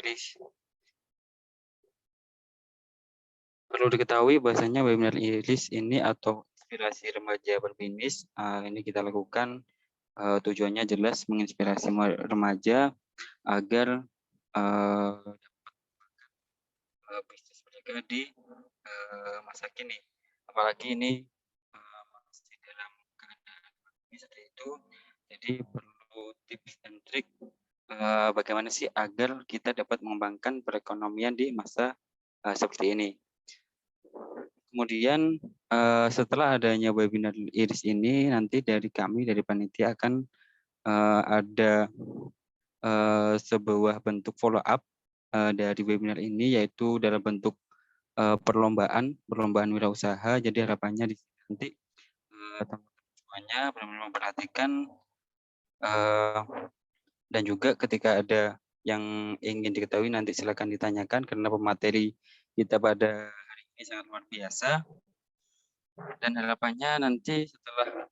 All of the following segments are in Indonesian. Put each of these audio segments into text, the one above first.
Inggris. Perlu diketahui bahwasanya webinar Inggris ini atau inspirasi remaja berbisnis ini kita lakukan tujuannya jelas menginspirasi remaja agar bisnis mereka di masa kini. Apalagi ini masih dalam keadaan pandemi seperti itu, jadi perlu tips dan trik bagaimana sih agar kita dapat mengembangkan perekonomian di masa seperti ini. Kemudian setelah adanya webinar Iris ini, nanti dari kami dari panitia akan ada sebuah bentuk follow up dari webinar ini, yaitu dalam bentuk perlombaan wirausaha. Jadi harapannya di nanti teman-teman semuanya benar-benar memperhatikan dan juga ketika ada yang ingin diketahui nanti silakan ditanyakan, karena pemateri kita pada hari ini sangat luar biasa. Dan harapannya nanti setelah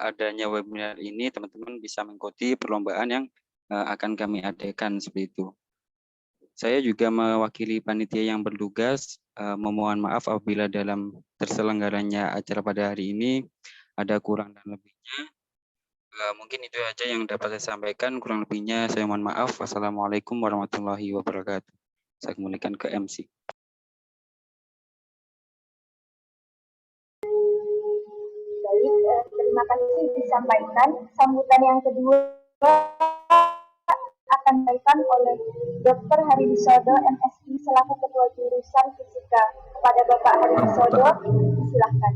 adanya webinar ini, teman-teman bisa mengikuti perlombaan yang akan kami adakan seperti itu. Saya juga mewakili panitia yang bertugas, memohon maaf apabila dalam terselenggaranya acara pada hari ini ada kurang dan lebihnya. Mungkin itu aja yang dapat saya sampaikan, kurang lebihnya saya mohon maaf. Wassalamualaikum warahmatullahi wabarakatuh. Saya kembalikan ke MC. Terima kasih disampaikan. Sambutan yang kedua akan disampaikan oleh Dr. Hari Wisodo, MSI, selaku Ketua Jurusan Fisika. Kepada Bapak Hari Wisodo, silakan.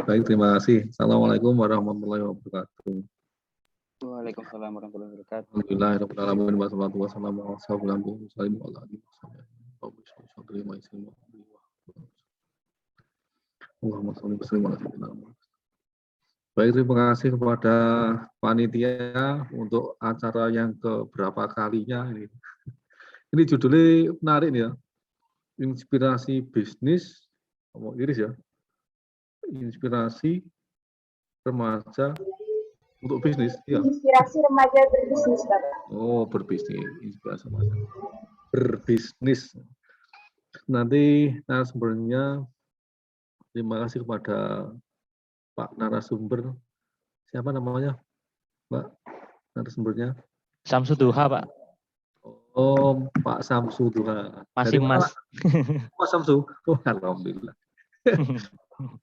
Baik, terima kasih. Assalamualaikum warahmatullahi wabarakatuh. Waalaikumsalam warahmatullahi wabarakatuh. Alhamdulillahirrahmanirrahim. Wassalatu wassalamu ala asyrofil anbiya'i. Baik, terima kasih kepada panitia untuk acara yang keberapa kalinya ini. Ini judulnya menarik ya. Inspirasi bisnis, Iris ya. Inspirasi remaja untuk bisnis, ya. Inspirasi remaja berbisnis, Bapak. Oh, berbisnis, inspirasi remaja berbisnis. Nanti narasumbernya, terima kasih kepada Pak narasumber. Siapa namanya, Mbak narasumbernya? Samsuduha, Pak. Oh, Pak Samsuduha. Masih Mas. Pak Samsu. Oh, alhamdulillah.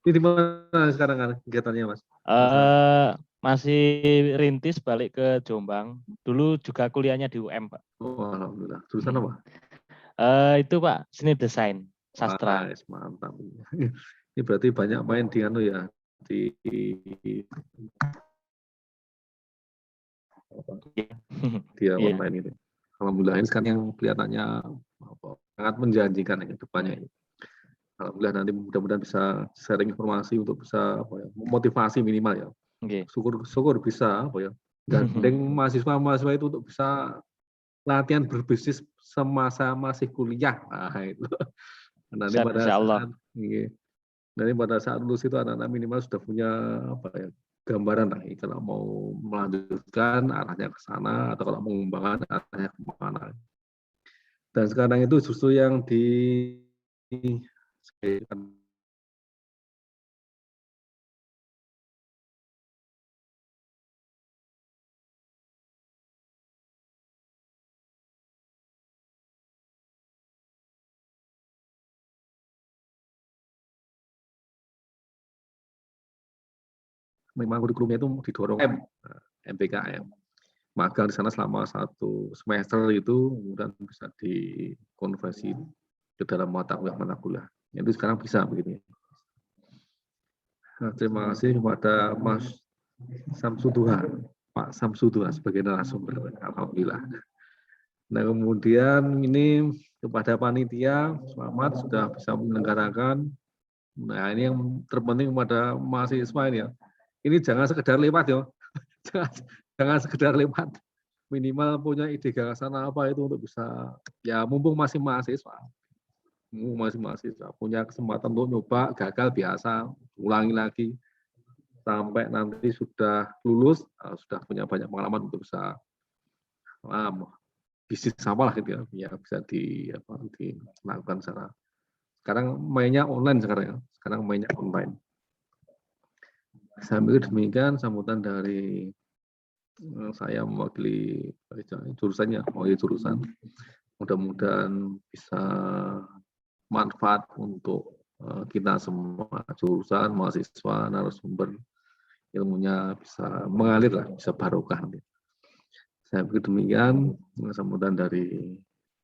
Ini di mana sekarang kegiatannya, Mas? Masih rintis balik ke Jombang. Dulu juga kuliahnya di UM, Pak. Oh, alhamdulillah. Jurusan apa? Itu Pak, seni desain, sastra. Mantap. Ini berarti banyak main di ya, di online ini. Alhamdulillah, ini sekarang yang kelihatannya sangat menjanjikan ke depannya ini. Alhamdulillah, nanti mudah-mudahan bisa sharing informasi untuk bisa memotivasi minimal ya. Syukur bisa gandeng mahasiswa itu untuk bisa latihan berbisnis semasa masih kuliah. Nah, itu. Nanti pada saat lulus itu anak-anak minimal sudah punya gambaran lah, kalau mau melanjutkan arahnya ke sana atau kalau mengembangkan arahnya ke mana. Dan sekarang itu justru yang memang kurikulumnya itu didorong MPKM. Magang di sana selama 1 semester itu kemudian bisa dikonversi ke dalam mata kuliah. Itu sekarang bisa begini. Nah, terima kasih kepada Mas Samsuduha, Pak Samsuduha sebagai narasumber. Alhamdulillah. Nah, kemudian ini kepada panitia, selamat sudah bisa menyelenggarakan. Nah, ini yang terpenting kepada mahasiswa ini ya. Ini jangan sekedar lewat ya. Jangan sekedar lewat, minimal punya ide gagasan apa itu untuk bisa, ya mumpung masih mahasiswa punya kesempatan untuk nyoba, gagal biasa, ulangi lagi sampai nanti sudah lulus, sudah punya banyak pengalaman untuk bisa bisnis apa lah gitu ya, ya bisa dilakukan secara. Sekarang mainnya online sekarang ya. Sekarang mainnya online. Sambil demikian sambutan dari saya mewakili jurusannya, mewakili jurusan. Mudah-mudahan bisa manfaat untuk kita semua jurusan, mahasiswa, narasumber, ilmunya bisa mengalir lah, bisa barokah nanti. Saya pikir demikian sambutan dari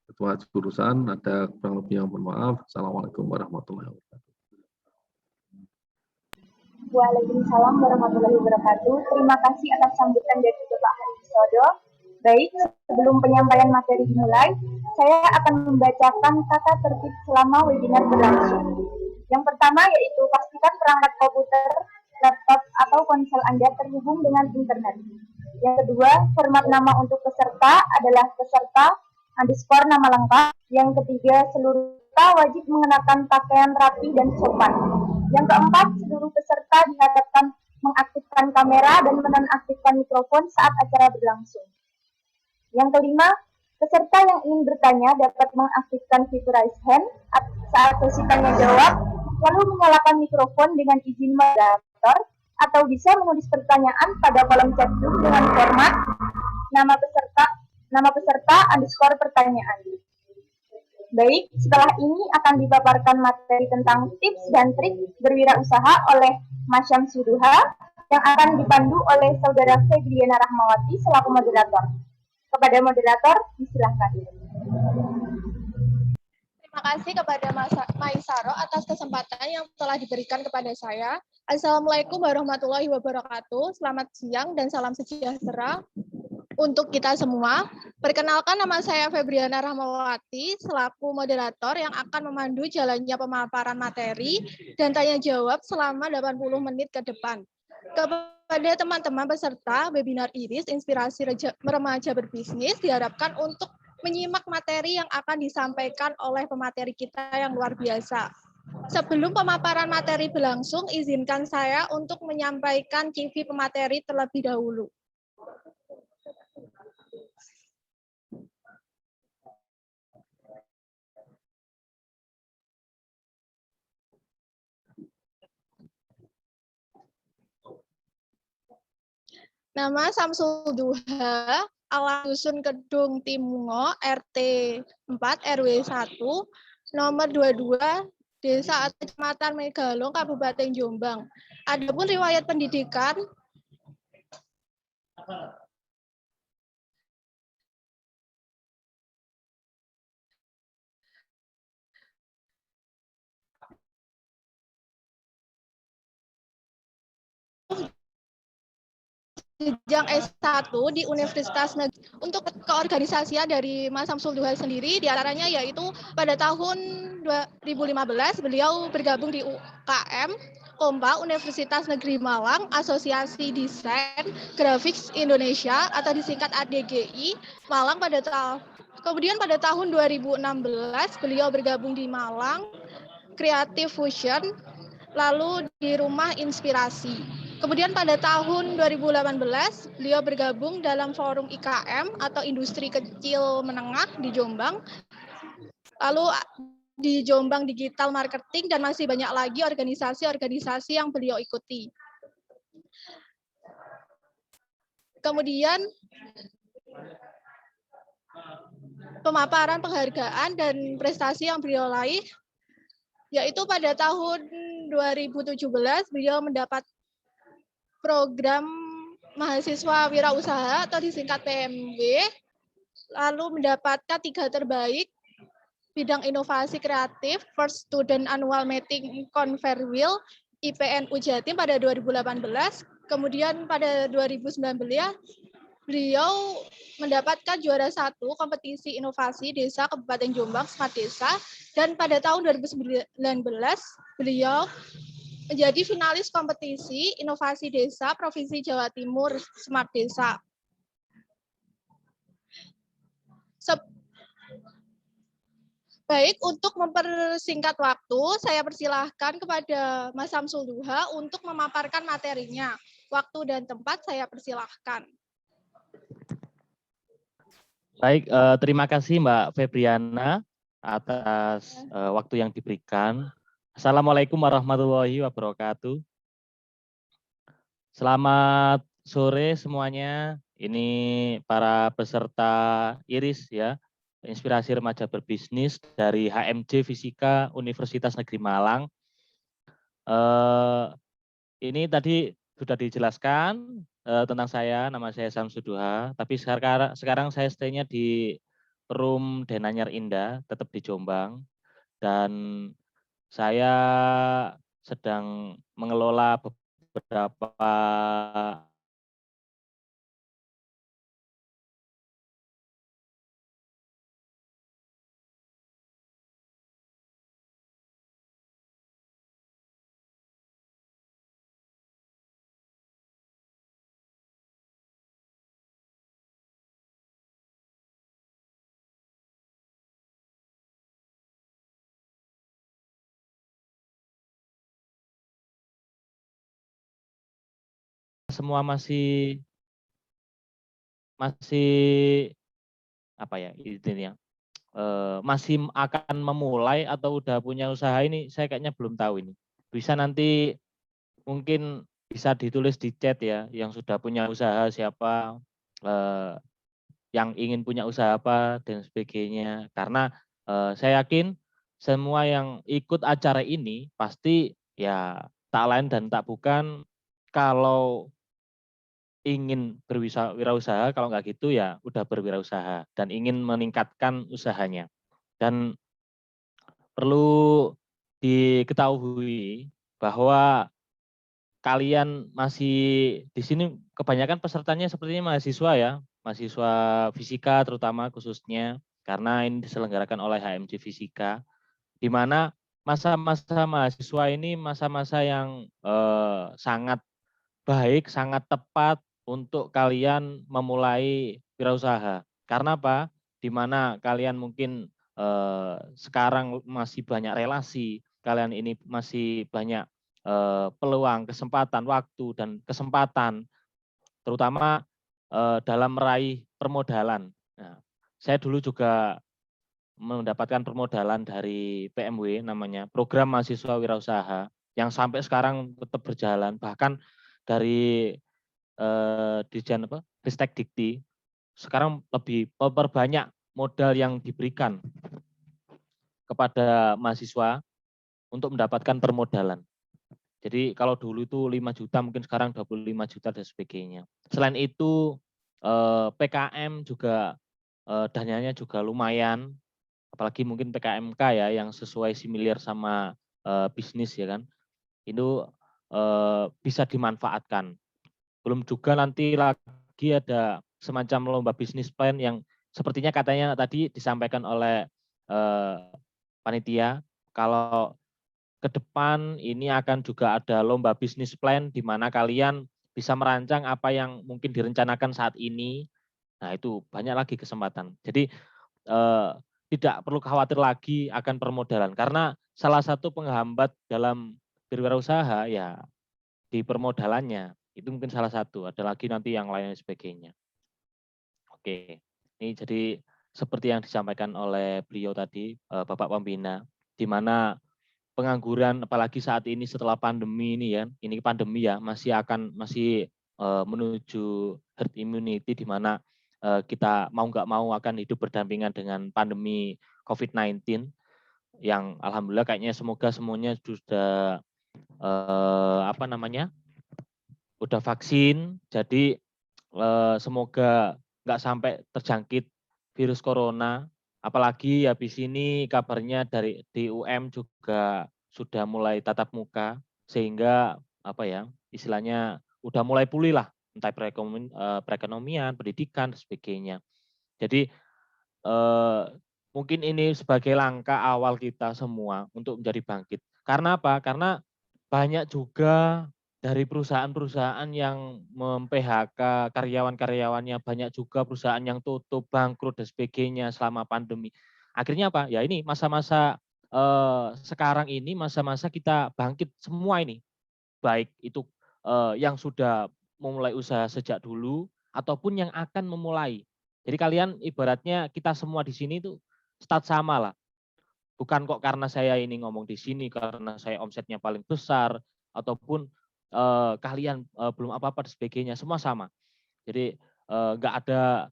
ketua jurusan. Ada kurang lebih yang mohon maaf. Assalamualaikum warahmatullahi wabarakatuh. Waalaikumsalam warahmatullahi wabarakatuh. Terima kasih atas sambutan dari Bapak Hari Wisodo. Baik, sebelum penyampaian materi dimulai, saya akan membacakan tata tertib selama webinar berlangsung. Yang pertama yaitu pastikan perangkat komputer, laptop, atau ponsel Anda terhubung dengan internet. Yang kedua, format nama untuk peserta adalah peserta _ nama lengkap. Yang ketiga, seluruh peserta wajib mengenakan pakaian rapi dan sopan. Yang keempat, seluruh peserta diharapkan mengaktifkan kamera dan menonaktifkan mikrofon saat acara berlangsung. Yang kelima, peserta yang ingin bertanya dapat mengaktifkan fitur raise hand saat sesi tanya jawab, lalu menyalakan mikrofon dengan izin moderator, atau bisa menulis pertanyaan pada kolom chat Zoom dengan format nama peserta _ pertanyaan. Baik, setelah ini akan dipaparkan materi tentang tips dan trik berwirausaha oleh Mas Syamsuduha yang akan dipandu oleh Saudara Febriana Rahmawati selaku moderator. Kepada moderator, disilahkan. Terima kasih kepada Mas Maisaro atas kesempatan yang telah diberikan kepada saya. Assalamualaikum warahmatullahi wabarakatuh. Selamat siang dan salam sejahtera untuk kita semua. Perkenalkan, nama saya Febriana Rahmawati selaku moderator yang akan memandu jalannya pemaparan materi dan tanya jawab selama 80 menit ke depan. Kepada teman-teman peserta webinar IRIS Inspirasi Remaja Berbisnis diharapkan untuk menyimak materi yang akan disampaikan oleh pemateri kita yang luar biasa. Sebelum pemaparan materi berlangsung, izinkan saya untuk menyampaikan CV pemateri terlebih dahulu. Nama Samsul Duha, alamat Dusun Kedung Timungo, RT 4 RW 1, nomor 22, Desa atau Kecamatan Megalong, Kabupaten Jombang. Adapun riwayat pendidikan, jenjang S1 di Universitas Negeri. Untuk keorganisasian dari Mas Samsul Duha sendiri, diantaranya yaitu pada tahun 2015 beliau bergabung di UKM Kompa Universitas Negeri Malang, Asosiasi Desain Grafis Indonesia atau disingkat ADGI Malang kemudian pada tahun 2016 beliau bergabung di Malang Creative Fusion, lalu di Rumah Inspirasi. Kemudian pada tahun 2018, beliau bergabung dalam Forum IKM atau Industri Kecil Menengah di Jombang, lalu di Jombang Digital Marketing, dan masih banyak lagi organisasi-organisasi yang beliau ikuti. Kemudian pemaparan penghargaan dan prestasi yang beliau raih, yaitu pada tahun 2017 beliau mendapat program mahasiswa wirausaha atau disingkat PMW, lalu mendapatkan 3 terbaik bidang inovasi kreatif First Student Annual Meeting Conferwheel IPNU Jatim pada 2018. Kemudian pada 2019 beliau mendapatkan juara 1 kompetisi inovasi desa Kabupaten Jombang Smart Desa, dan pada tahun 2019 beliau menjadi finalis kompetisi inovasi desa Provinsi Jawa Timur Smart Desa. Baik, untuk mempersingkat waktu, saya persilahkan kepada Mas Samsul Duha untuk memaparkan materinya. Waktu dan tempat saya persilahkan. Baik, terima kasih Mbak Febriana atas waktu yang diberikan. Assalamualaikum warahmatullahi wabarakatuh. Selamat sore semuanya. Ini para peserta IRIS ya, Inspirasi Remaja Berbisnis dari HMJ Fisika Universitas Negeri Malang. Ini tadi sudah dijelaskan tentang saya, nama saya Samsuduha, tapi sekarang saya stay-nya di Perum Denanyar Indah, tetap di Jombang, dan saya sedang mengelola beberapa semua masih apa ya intinya masih akan memulai atau udah punya usaha ini, saya kayaknya belum tahu ini. Bisa nanti mungkin bisa ditulis di chat ya, yang sudah punya usaha siapa, yang ingin punya usaha apa dan sebagainya. Karena saya yakin semua yang ikut acara ini pasti ya tak lain dan tak bukan kalau ingin berwirausaha, kalau nggak gitu ya udah berwirausaha dan ingin meningkatkan usahanya. Dan perlu diketahui bahwa kalian masih di sini kebanyakan pesertanya sepertinya mahasiswa ya, mahasiswa fisika terutama khususnya karena ini diselenggarakan oleh HMJ Fisika, di mana masa-masa mahasiswa ini masa-masa yang sangat baik, sangat tepat untuk kalian memulai wirausaha. Karena apa? Di mana kalian mungkin sekarang masih banyak relasi, kalian ini masih banyak peluang, kesempatan, waktu, dan kesempatan, terutama dalam meraih permodalan. Nah, saya dulu juga mendapatkan permodalan dari PMW namanya, Program Mahasiswa Wirausaha, yang sampai sekarang tetap berjalan. Bahkan dari Dirjen Ristek Dikti, sekarang lebih memperbanyak modal yang diberikan kepada mahasiswa untuk mendapatkan permodalan. Jadi kalau dulu itu 5 juta, mungkin sekarang 25 juta dan sebagainya. Selain itu PKM juga dananya juga lumayan, apalagi mungkin PKMK ya yang sesuai similar sama bisnis ya kan. Itu bisa dimanfaatkan. Belum juga nanti lagi ada semacam lomba bisnis plan yang sepertinya katanya tadi disampaikan oleh panitia, kalau ke depan ini akan juga ada lomba bisnis plan di mana kalian bisa merancang apa yang mungkin direncanakan saat ini. Nah, itu banyak lagi kesempatan. Jadi tidak perlu khawatir lagi akan permodalan karena salah satu penghambat dalam berwirausaha ya di permodalannya. Itu mungkin salah satu, ada lagi nanti yang lain dan sebagainya. Oke, ini jadi seperti yang disampaikan oleh beliau tadi, Bapak Pembina, di mana pengangguran apalagi saat ini setelah pandemi ini ya, ini pandemi ya masih menuju herd immunity di mana kita mau nggak mau akan hidup berdampingan dengan pandemi COVID-19 yang alhamdulillah kayaknya semoga semuanya sudah udah vaksin, jadi semoga nggak sampai terjangkit virus corona. Apalagi habis ini kabarnya dari DUM juga sudah mulai tatap muka, sehingga istilahnya udah mulai pulih lah, entah perekonomian, pendidikan, dan sebagainya. Jadi mungkin ini sebagai langkah awal kita semua untuk menjadi bangkit. Karena apa? Karena banyak juga dari perusahaan-perusahaan yang mem-PHK karyawan-karyawannya, banyak juga perusahaan yang tutup, bangkrut dan sebagainya selama pandemi. Akhirnya apa? Ya ini masa-masa sekarang ini masa-masa kita bangkit semua ini. Baik itu yang sudah memulai usaha sejak dulu ataupun yang akan memulai. Jadi kalian ibaratnya kita semua di sini itu start sama lah. Bukan kok karena saya ini ngomong di sini karena saya omsetnya paling besar ataupun kalian belum apa-apa dan sebagainya, semua sama. Jadi nggak ada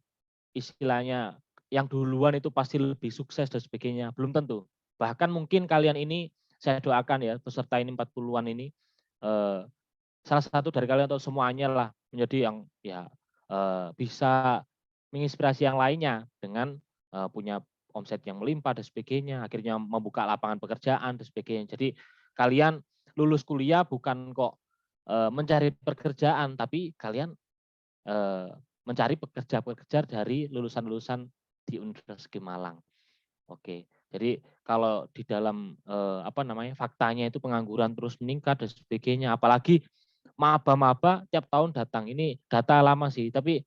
istilahnya yang duluan itu pasti lebih sukses dan sebagainya, belum tentu. Bahkan mungkin kalian ini saya doakan ya peserta ini 40-an ini salah satu dari kalian atau semuanya lah menjadi yang ya bisa menginspirasi yang lainnya dengan punya omset yang melimpah dan sebagainya, akhirnya membuka lapangan pekerjaan dan sebagainya. Jadi kalian lulus kuliah bukan kok mencari pekerjaan, tapi kalian mencari pekerja-pekerja dari lulusan-lulusan di Universitas Malang. Oke, jadi kalau di dalam apa namanya faktanya itu pengangguran terus meningkat dan sebagainya, apalagi maba-maba tiap tahun datang. Ini data lama sih, tapi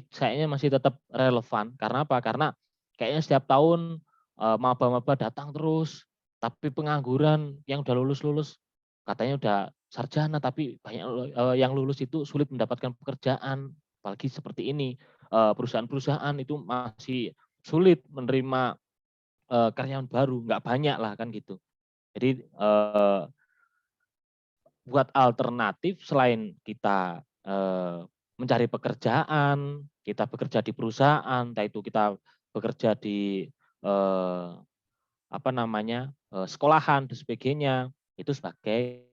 kayaknya masih tetap relevan. Karena apa? Karena kayaknya setiap tahun maba-maba datang terus, tapi pengangguran yang udah lulus-lulus katanya udah sarjana, tapi banyak yang lulus itu sulit mendapatkan pekerjaan. Apalagi seperti ini, perusahaan-perusahaan itu masih sulit menerima karyawan baru, nggak banyak lah kan gitu. Jadi buat alternatif selain kita mencari pekerjaan, kita bekerja di perusahaan, entah itu kita bekerja di apa namanya sekolahan dan sebagainya, itu sebagai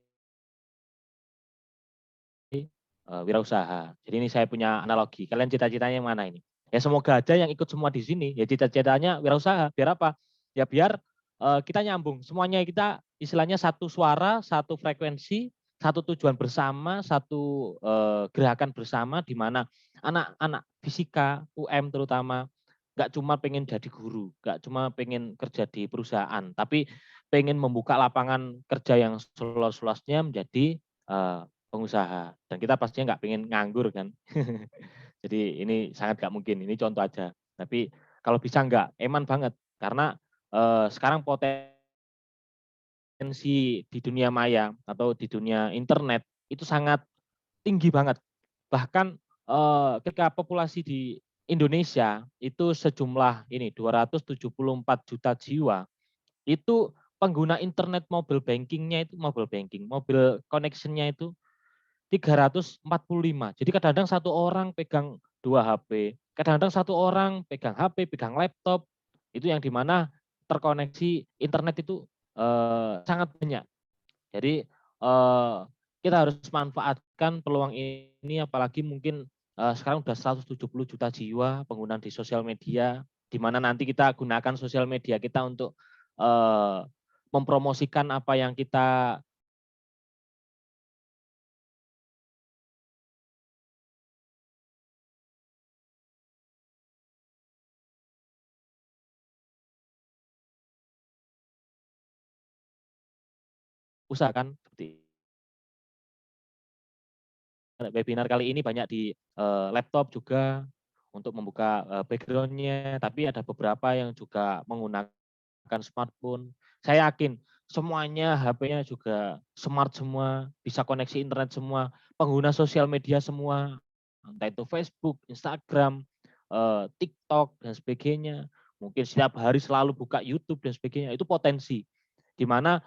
wirausaha. Jadi ini saya punya analogi. Kalian cita-citanya yang mana ini? Ya semoga aja yang ikut semua di sini ya cita-citanya wirausaha. Biar apa? Ya biar kita nyambung. Semuanya kita istilahnya satu suara, satu frekuensi, satu tujuan bersama, satu gerakan bersama di mana anak-anak fisika, UM terutama nggak cuma pengen jadi guru, nggak cuma pengen kerja di perusahaan, tapi pengen membuka lapangan kerja yang seluas-luasnya menjadi pengusaha. Dan kita pastinya nggak pengen nganggur kan. Jadi ini sangat nggak mungkin. Ini contoh aja. Tapi kalau bisa nggak, eman banget. Karena sekarang potensi di dunia maya atau di dunia internet itu sangat tinggi banget. Bahkan ketika populasi di Indonesia itu sejumlah ini 274 juta jiwa, itu pengguna internet mobile bankingnya itu mobile connection-nya itu 345. Jadi kadang-kadang satu orang pegang 2 HP, kadang-kadang satu orang pegang HP, pegang laptop, itu yang dimana terkoneksi internet itu sangat banyak. Jadi kita harus manfaatkan peluang ini, apalagi mungkin sekarang udah 170 juta jiwa pengguna di sosial media, di mana nanti kita gunakan sosial media kita untuk mempromosikan apa yang kita usahakan. Seperti webinar kali ini banyak di laptop juga untuk membuka background-nya, tapi ada beberapa yang juga menggunakan smartphone. Saya yakin semuanya HP-nya juga smart semua, bisa koneksi internet semua, pengguna sosial media semua, entah itu Facebook, Instagram, TikTok dan sebagainya. Mungkin setiap hari selalu buka YouTube dan sebagainya. Itu potensi di mana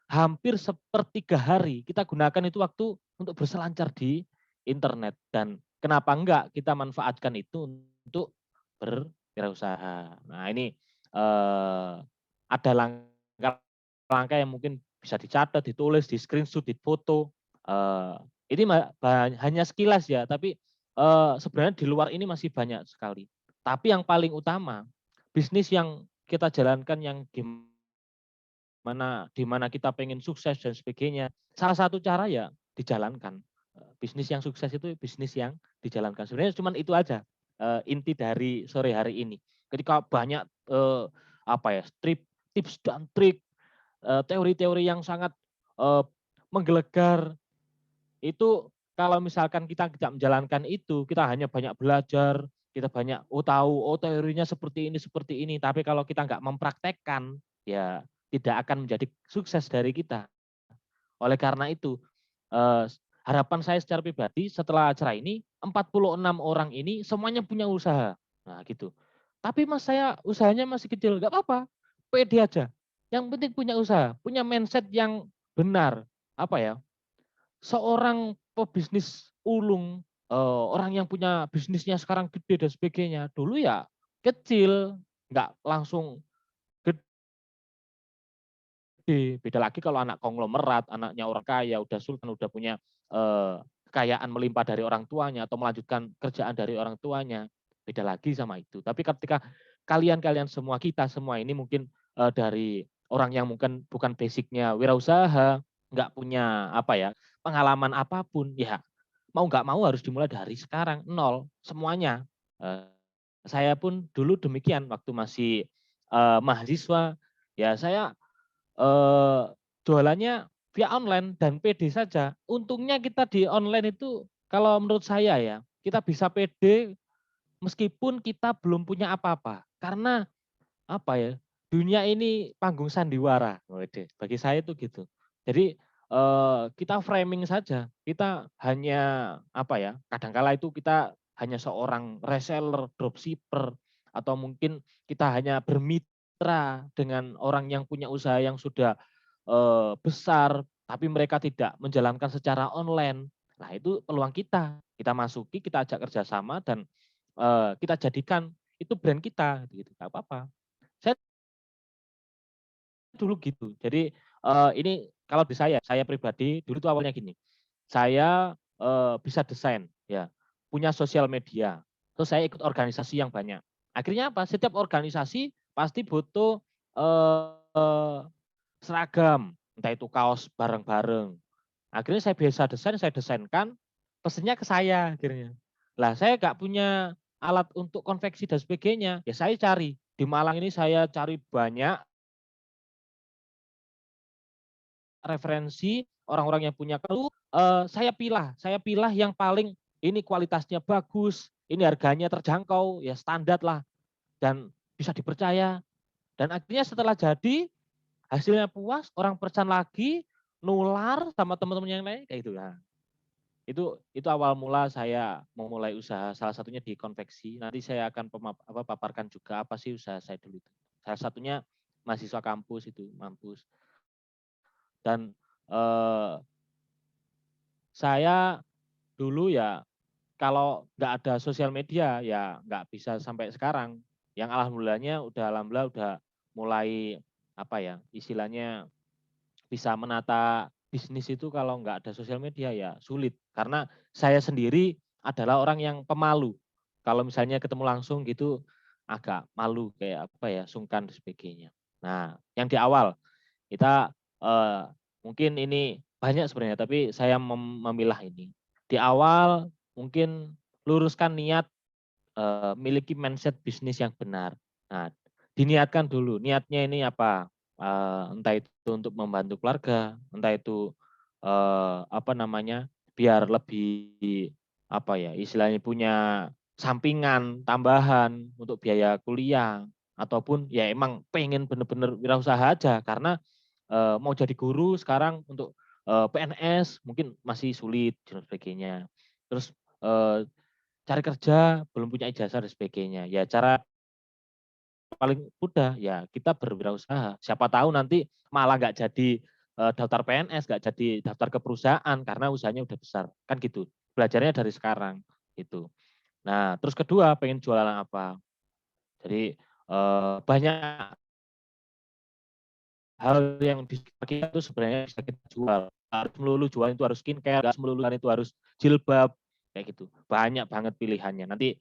hampir sepertiga hari kita gunakan itu waktu untuk berselancar di internet. Dan kenapa enggak kita manfaatkan itu untuk berwirausaha. Nah ini ada langkah-langkah yang mungkin bisa dicatat, ditulis, di screenshot, di foto. Ini hanya sekilas ya, tapi sebenarnya di luar ini masih banyak sekali. Tapi yang paling utama, bisnis yang kita jalankan yang di mana kita pengen sukses dan sebagainya. Salah satu cara ya dijalankan. Bisnis yang sukses itu bisnis yang dijalankan. Sebenarnya cuma itu aja inti dari sore hari ini. Ketika banyak apa ya tips dan trik, teori-teori yang sangat menggelegar, itu kalau misalkan kita tidak menjalankan itu, kita hanya banyak belajar, kita banyak tahu teorinya seperti ini, tapi kalau kita nggak mempraktekkan, ya tidak akan menjadi sukses dari kita. Oleh karena itu harapan saya secara pribadi setelah acara ini 46 orang ini semuanya punya usaha. Nah, gitu. Tapi Mas saya usahanya masih kecil, nggak apa-apa. Pede aja. Yang penting punya usaha, punya mindset yang benar. Apa ya? Seorang pebisnis ulung, orang yang punya bisnisnya sekarang gede dan sebagainya. Dulu ya kecil, nggak langsung gede. Beda lagi kalau anak konglomerat, anaknya orang kaya, udah sultan, udah punya kekayaan melimpah dari orang tuanya atau melanjutkan kerjaan dari orang tuanya. Beda lagi sama itu. Tapi ketika kalian semua, kita semua ini mungkin dari orang yang mungkin bukan basicnya wirausaha, nggak punya apa ya pengalaman apapun, ya mau nggak mau harus dimulai dari sekarang, nol semuanya. Saya pun dulu demikian waktu masih mahasiswa, ya saya jualannya via online dan pede saja. Untungnya kita di online itu kalau menurut saya ya, kita bisa pede meskipun kita belum punya apa-apa. Karena apa ya, dunia ini panggung sandiwara. Wede, bagi saya itu gitu. Jadi kita framing saja. Kita hanya apa ya, kadangkala itu kita hanya seorang reseller, dropshipper, atau mungkin kita hanya bermitra dengan orang yang punya usaha yang sudah besar, tapi mereka tidak menjalankan secara online. Nah itu peluang kita. Kita masuki, kita ajak kerjasama dan kita jadikan itu brand kita, gitu. Gak apa-apa. Saya dulu gitu. Jadi ini kalau di saya pribadi dulu tuh awalnya gini. Saya bisa desain, ya, punya sosial media. Terus saya ikut organisasi yang banyak. Akhirnya apa? Setiap organisasi pasti butuh seragam, entah itu kaos bareng-bareng. Akhirnya saya biasa desain, saya desainkan, pesennya ke saya akhirnya. Lah saya nggak punya alat untuk konveksi dan sebagainya, ya saya cari. Di Malang ini saya cari banyak referensi orang-orang yang punya clue, saya pilah yang paling ini kualitasnya bagus, ini harganya terjangkau, ya standar lah dan bisa dipercaya. Dan akhirnya setelah jadi hasilnya puas, orang percaya lagi, nular sama teman-teman yang lain kayak gitu. Nah, itu awal mula saya memulai usaha salah satunya di konveksi. Nanti saya akan paparkan juga apa sih usaha saya dulu itu. Salah satunya mahasiswa kampus itu, mampus. Dan saya dulu ya kalau nggak ada sosial media ya nggak bisa sampai sekarang. Yang alhamdulillah udah mulai apa ya istilahnya bisa menata bisnis itu kalau nggak ada sosial media ya sulit. Karena saya sendiri adalah orang yang pemalu. Kalau misalnya ketemu langsung gitu agak malu kayak apa ya sungkan dan sebagainya. Nah yang di awal kita mungkin ini banyak sebenarnya, tapi saya memilah ini. Di awal mungkin luruskan niat, miliki mindset bisnis yang benar. Nah, diniatkan dulu, niatnya ini apa? Entah itu untuk membantu keluarga, entah itu apa namanya, biar lebih apa ya, istilahnya punya sampingan tambahan untuk biaya kuliah, ataupun ya emang pengen bener-bener wirausaha aja karena mau jadi guru sekarang untuk PNS mungkin masih sulit dan sebagainya. Terus cari kerja belum punya ijazah dan sebagainya. Ya cara paling mudah ya kita berwirausaha. Siapa tahu nanti malah nggak jadi daftar PNS, nggak jadi daftar ke perusahaan karena usahanya udah besar. Kan gitu. Belajarnya dari sekarang gitu. Nah, terus kedua pengen jualan apa? Jadi banyak hal yang di sekitar kita itu sebenarnya bisa kita jual. Harus melulu jual itu harus skincare, harus melulu itu harus jilbab, kayak gitu. Banyak banget pilihannya. Nanti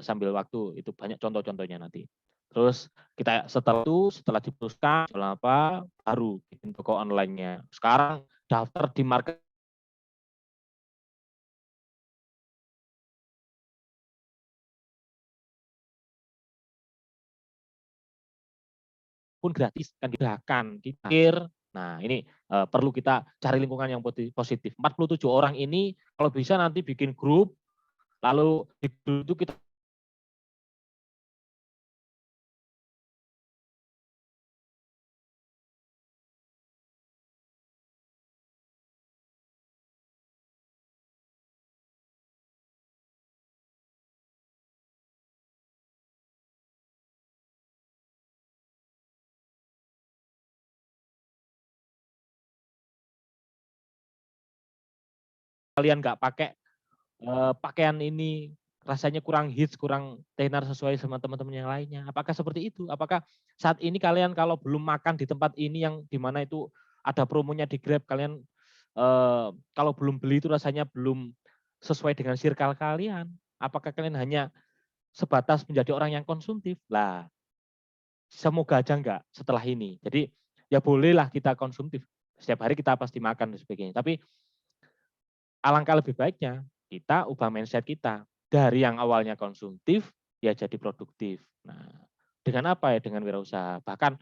sambil waktu itu banyak contoh-contohnya nanti. Terus kita setelah diputuskan jualan apa, baru bikin toko online-nya. Sekarang daftar di market pun gratis kan gerakan kita. Nah, ini perlu kita cari lingkungan yang positif. 47 orang ini kalau bisa nanti bikin grup, lalu di grup itu kita kalian nggak pakai pakaian ini rasanya kurang hits, kurang tenar sesuai sama teman-teman yang lainnya. Apakah seperti itu? Apakah saat ini kalian kalau belum makan di tempat ini yang dimana itu ada promonya di Grab, kalian kalau belum beli itu rasanya belum sesuai dengan circle kalian? Apakah kalian hanya sebatas menjadi orang yang konsumtif? Lah, semoga aja enggak setelah ini. Jadi ya bolehlah kita konsumtif. Setiap hari kita pasti makan dan sebagainya. Tapi alangkah lebih baiknya kita ubah mindset kita. Dari yang awalnya konsumtif, ya jadi produktif. Nah, dengan apa ya? Dengan wirausaha. Bahkan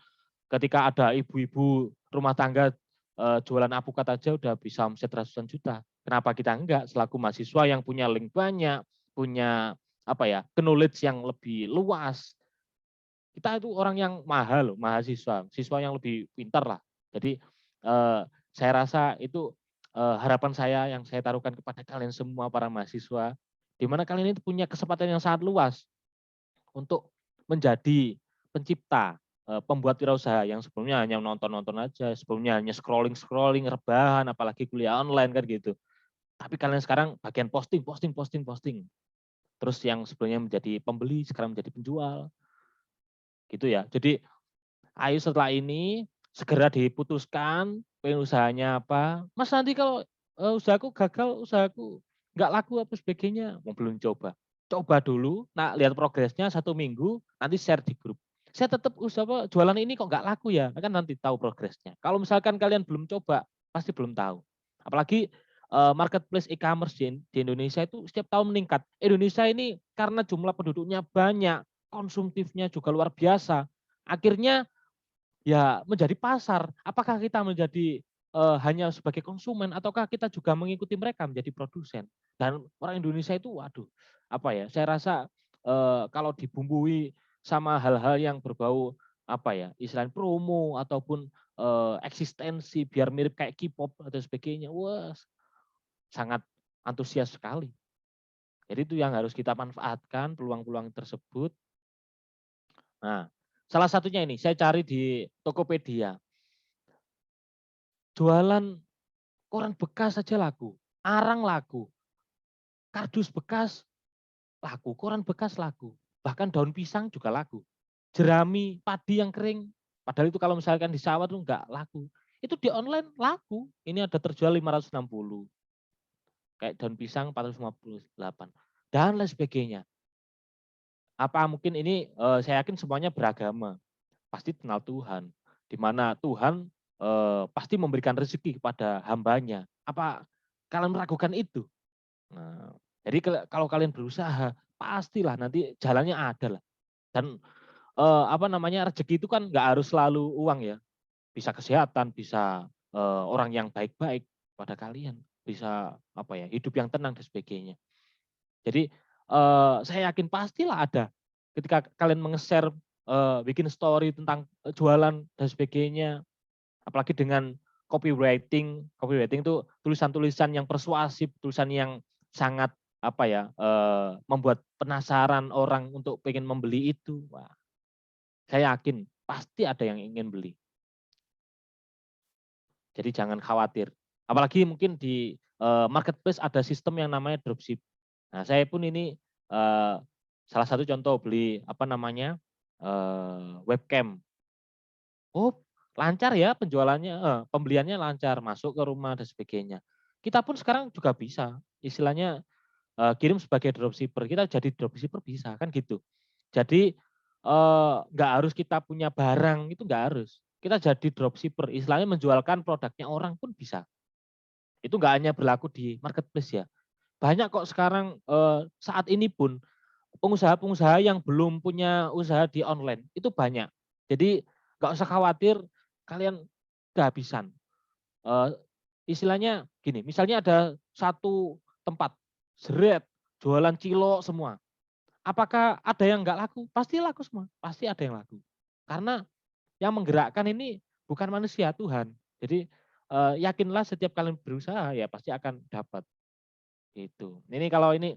ketika ada ibu-ibu rumah tangga jualan alpukat aja udah bisa omset ratusan juta. Kenapa kita enggak? Selaku mahasiswa yang punya link banyak, punya apa ya, knowledge yang lebih luas. Kita itu orang yang mahal loh, mahasiswa, siswa yang lebih pintar lah. Jadi saya rasa itu harapan saya yang saya taruhkan kepada kalian semua para mahasiswa, di mana kalian itu punya kesempatan yang sangat luas untuk menjadi pencipta, pembuat wirausaha yang sebelumnya hanya nonton-nonton aja, sebelumnya hanya scrolling-scrolling, rebahan, apalagi kuliah online kan gitu. Tapi kalian sekarang bagian posting. Terus yang sebelumnya menjadi pembeli, sekarang menjadi penjual. Gitu ya. Jadi ayo setelah ini segera diputuskan pengen usahanya apa. Mas nanti kalau usahaku gagal, usahaku nggak laku apa sebagainya, mau belum coba. Coba dulu, nah lihat progresnya 1 minggu, nanti share di grup. Saya tetap usaha jualan ini kok nggak laku ya, kan nanti tahu progresnya. Kalau misalkan kalian belum coba, pasti belum tahu. Apalagi marketplace e-commerce di Indonesia itu setiap tahun meningkat. Indonesia ini karena jumlah penduduknya banyak, konsumtifnya juga luar biasa. Akhirnya ya menjadi pasar. Apakah kita menjadi hanya sebagai konsumen ataukah kita juga mengikuti mereka menjadi produsen? Dan orang Indonesia itu waduh, apa ya? Saya rasa kalau dibumbui sama hal-hal yang berbau apa ya? Istilah promo ataupun eksistensi biar mirip kayak K-pop atau sebagainya. Wah, sangat antusias sekali. Jadi itu yang harus kita manfaatkan peluang-peluang tersebut. Nah, salah satunya ini saya cari di Tokopedia. Jualan koran bekas saja laku, arang laku, kardus bekas laku, koran bekas laku, bahkan daun pisang juga laku. Jerami, padi yang kering, padahal itu kalau misalkan di sawah tuh enggak laku. Itu di online laku. Ini ada terjual 560. Kayak daun pisang 458 dan lain sebagainya. Apa mungkin ini saya yakin semuanya beragama. Pasti kenal Tuhan. Di mana Tuhan pasti memberikan rezeki kepada hambanya. Apa kalian meragukan itu? Nah, jadi kalau kalian berusaha, pastilah nanti jalannya ada lah. Dan apa namanya rezeki itu kan nggak harus selalu uang ya. Bisa kesehatan, bisa orang yang baik-baik pada kalian, bisa apa ya hidup yang tenang dan sebagainya. Jadi saya yakin pastilah ada. Ketika kalian menge-share, bikin story tentang jualan dan sebagainya, apalagi dengan copywriting itu tulisan-tulisan yang persuasif, tulisan yang sangat apa ya, membuat penasaran orang untuk pengen membeli itu. Wah, saya yakin pasti ada yang ingin beli. Jadi jangan khawatir. Apalagi mungkin di marketplace ada sistem yang namanya dropship. Nah, saya pun ini salah satu contoh beli apa namanya webcam. Oh, lancar ya penjualannya, pembeliannya lancar, masuk ke rumah dan sebagainya. Kita pun sekarang juga bisa, istilahnya kirim sebagai dropshipper. Kita jadi dropshipper bisa kan gitu. Jadi nggak harus kita punya barang itu nggak harus. Kita jadi dropshipper, istilahnya menjualkan produknya orang pun bisa. Itu nggak hanya berlaku di marketplace ya. Banyak kok sekarang saat ini pun pengusaha-pengusaha yang belum punya usaha di online itu banyak. Jadi nggak usah khawatir kalian kehabisan. Istilahnya gini, misalnya ada satu tempat, seret, jualan cilok semua. Apakah ada yang nggak laku? Pasti laku semua, pasti ada yang laku. Karena yang menggerakkan ini bukan manusia, Tuhan. Jadi yakinlah setiap kalian berusaha ya pasti akan dapat. Gitu. Ini kalau ini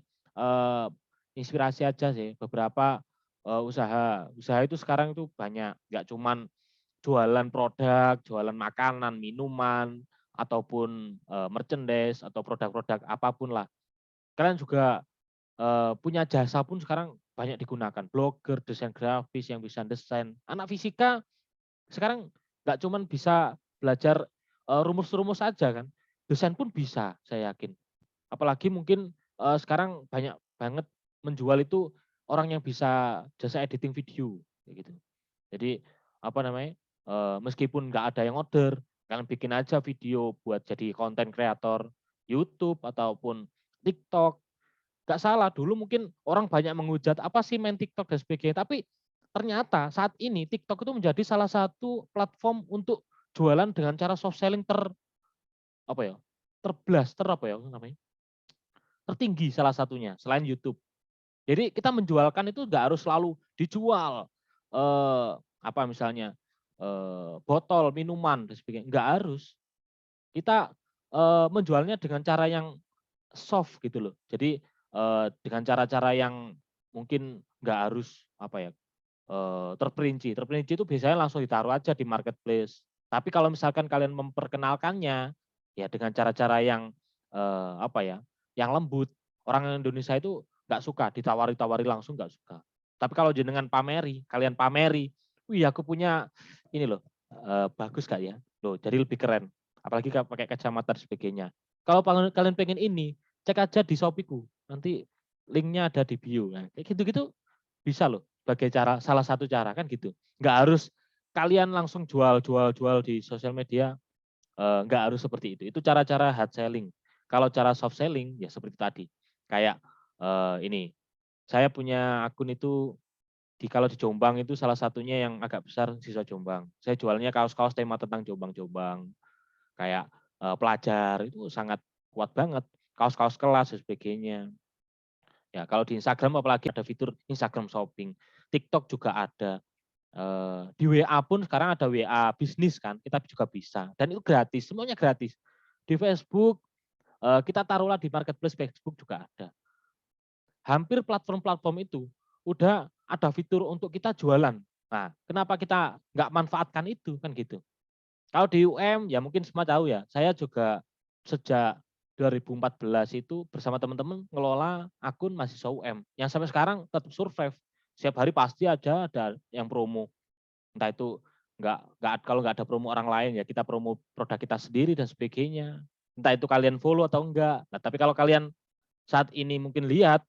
inspirasi aja sih. Beberapa usaha itu sekarang itu banyak. Nggak cuman jualan produk, jualan makanan, minuman, ataupun merchandise atau produk-produk apapun lah. Kalian juga punya jasa pun sekarang banyak digunakan. Blogger, desain grafis yang bisa desain. Anak fisika sekarang nggak cuman bisa belajar rumus-rumus saja kan. Desain pun bisa, saya yakin. Apalagi mungkin sekarang banyak banget menjual itu orang yang bisa jasa editing video kayak gitu. Jadi apa namanya? Meskipun nggak ada yang order, kalian bikin aja video buat jadi konten kreator YouTube ataupun TikTok. Nggak salah, dulu mungkin orang banyak menghujat apa sih main TikTok dan sebagainya, tapi ternyata saat ini TikTok itu menjadi salah satu platform untuk jualan dengan cara soft selling apa ya? Apa ya namanya? Tertinggi salah satunya selain YouTube. Jadi kita menjualkan itu nggak harus selalu dijual apa misalnya botol minuman dan sebagainya, nggak harus. Kita menjualnya dengan cara yang soft gitu loh. Jadi dengan cara-cara yang mungkin nggak harus apa ya terperinci. Terperinci itu biasanya langsung ditaruh aja di marketplace. Tapi kalau misalkan kalian memperkenalkannya ya dengan cara-cara yang apa ya, yang lembut. Orang Indonesia itu nggak suka ditawari-tawari langsung, nggak suka. Tapi kalau jenengan pameri, kalian pameri, wih aku punya ini loh, bagus gak ya? Loh, jadi lebih keren. Apalagi kalau pakai kacamata dan sebagainya. Kalau kalian pengen ini, cek aja di Shopee-ku. Nanti linknya ada di bio. Nah, kayak gitu-gitu bisa loh sebagai cara salah satu cara kan gitu. Nggak harus kalian langsung jual di sosial media, nggak harus seperti itu. Itu cara-cara hard selling. Kalau cara soft selling ya seperti tadi. Kayak ini, saya punya akun itu kalau di Jombang itu salah satunya yang agak besar siswa Jombang. Saya jualnya kaos-kaos tema tentang Jombang-Jombang. Kayak pelajar itu sangat kuat banget. Kaos-kaos kelas dan sebagainya. Ya, kalau di Instagram apalagi ada fitur Instagram Shopping. TikTok juga ada. Di WA pun sekarang ada WA bisnis kan, kita juga bisa. Dan itu gratis, semuanya gratis. Di Facebook, kita taruhlah di marketplace Facebook juga ada. Hampir platform-platform itu udah ada fitur untuk kita jualan. Nah, kenapa kita nggak manfaatkan itu kan gitu. Kalau di UM ya mungkin semua tahu ya, saya juga sejak 2014 itu bersama teman-teman ngelola akun mahasiswa UM yang sampai sekarang tetap survive. Setiap hari pasti ada yang promo. Entah itu nggak kalau nggak ada promo orang lain ya kita promo produk kita sendiri dan sebagainya. Entah itu kalian follow atau enggak. Nah, tapi kalau kalian saat ini mungkin lihat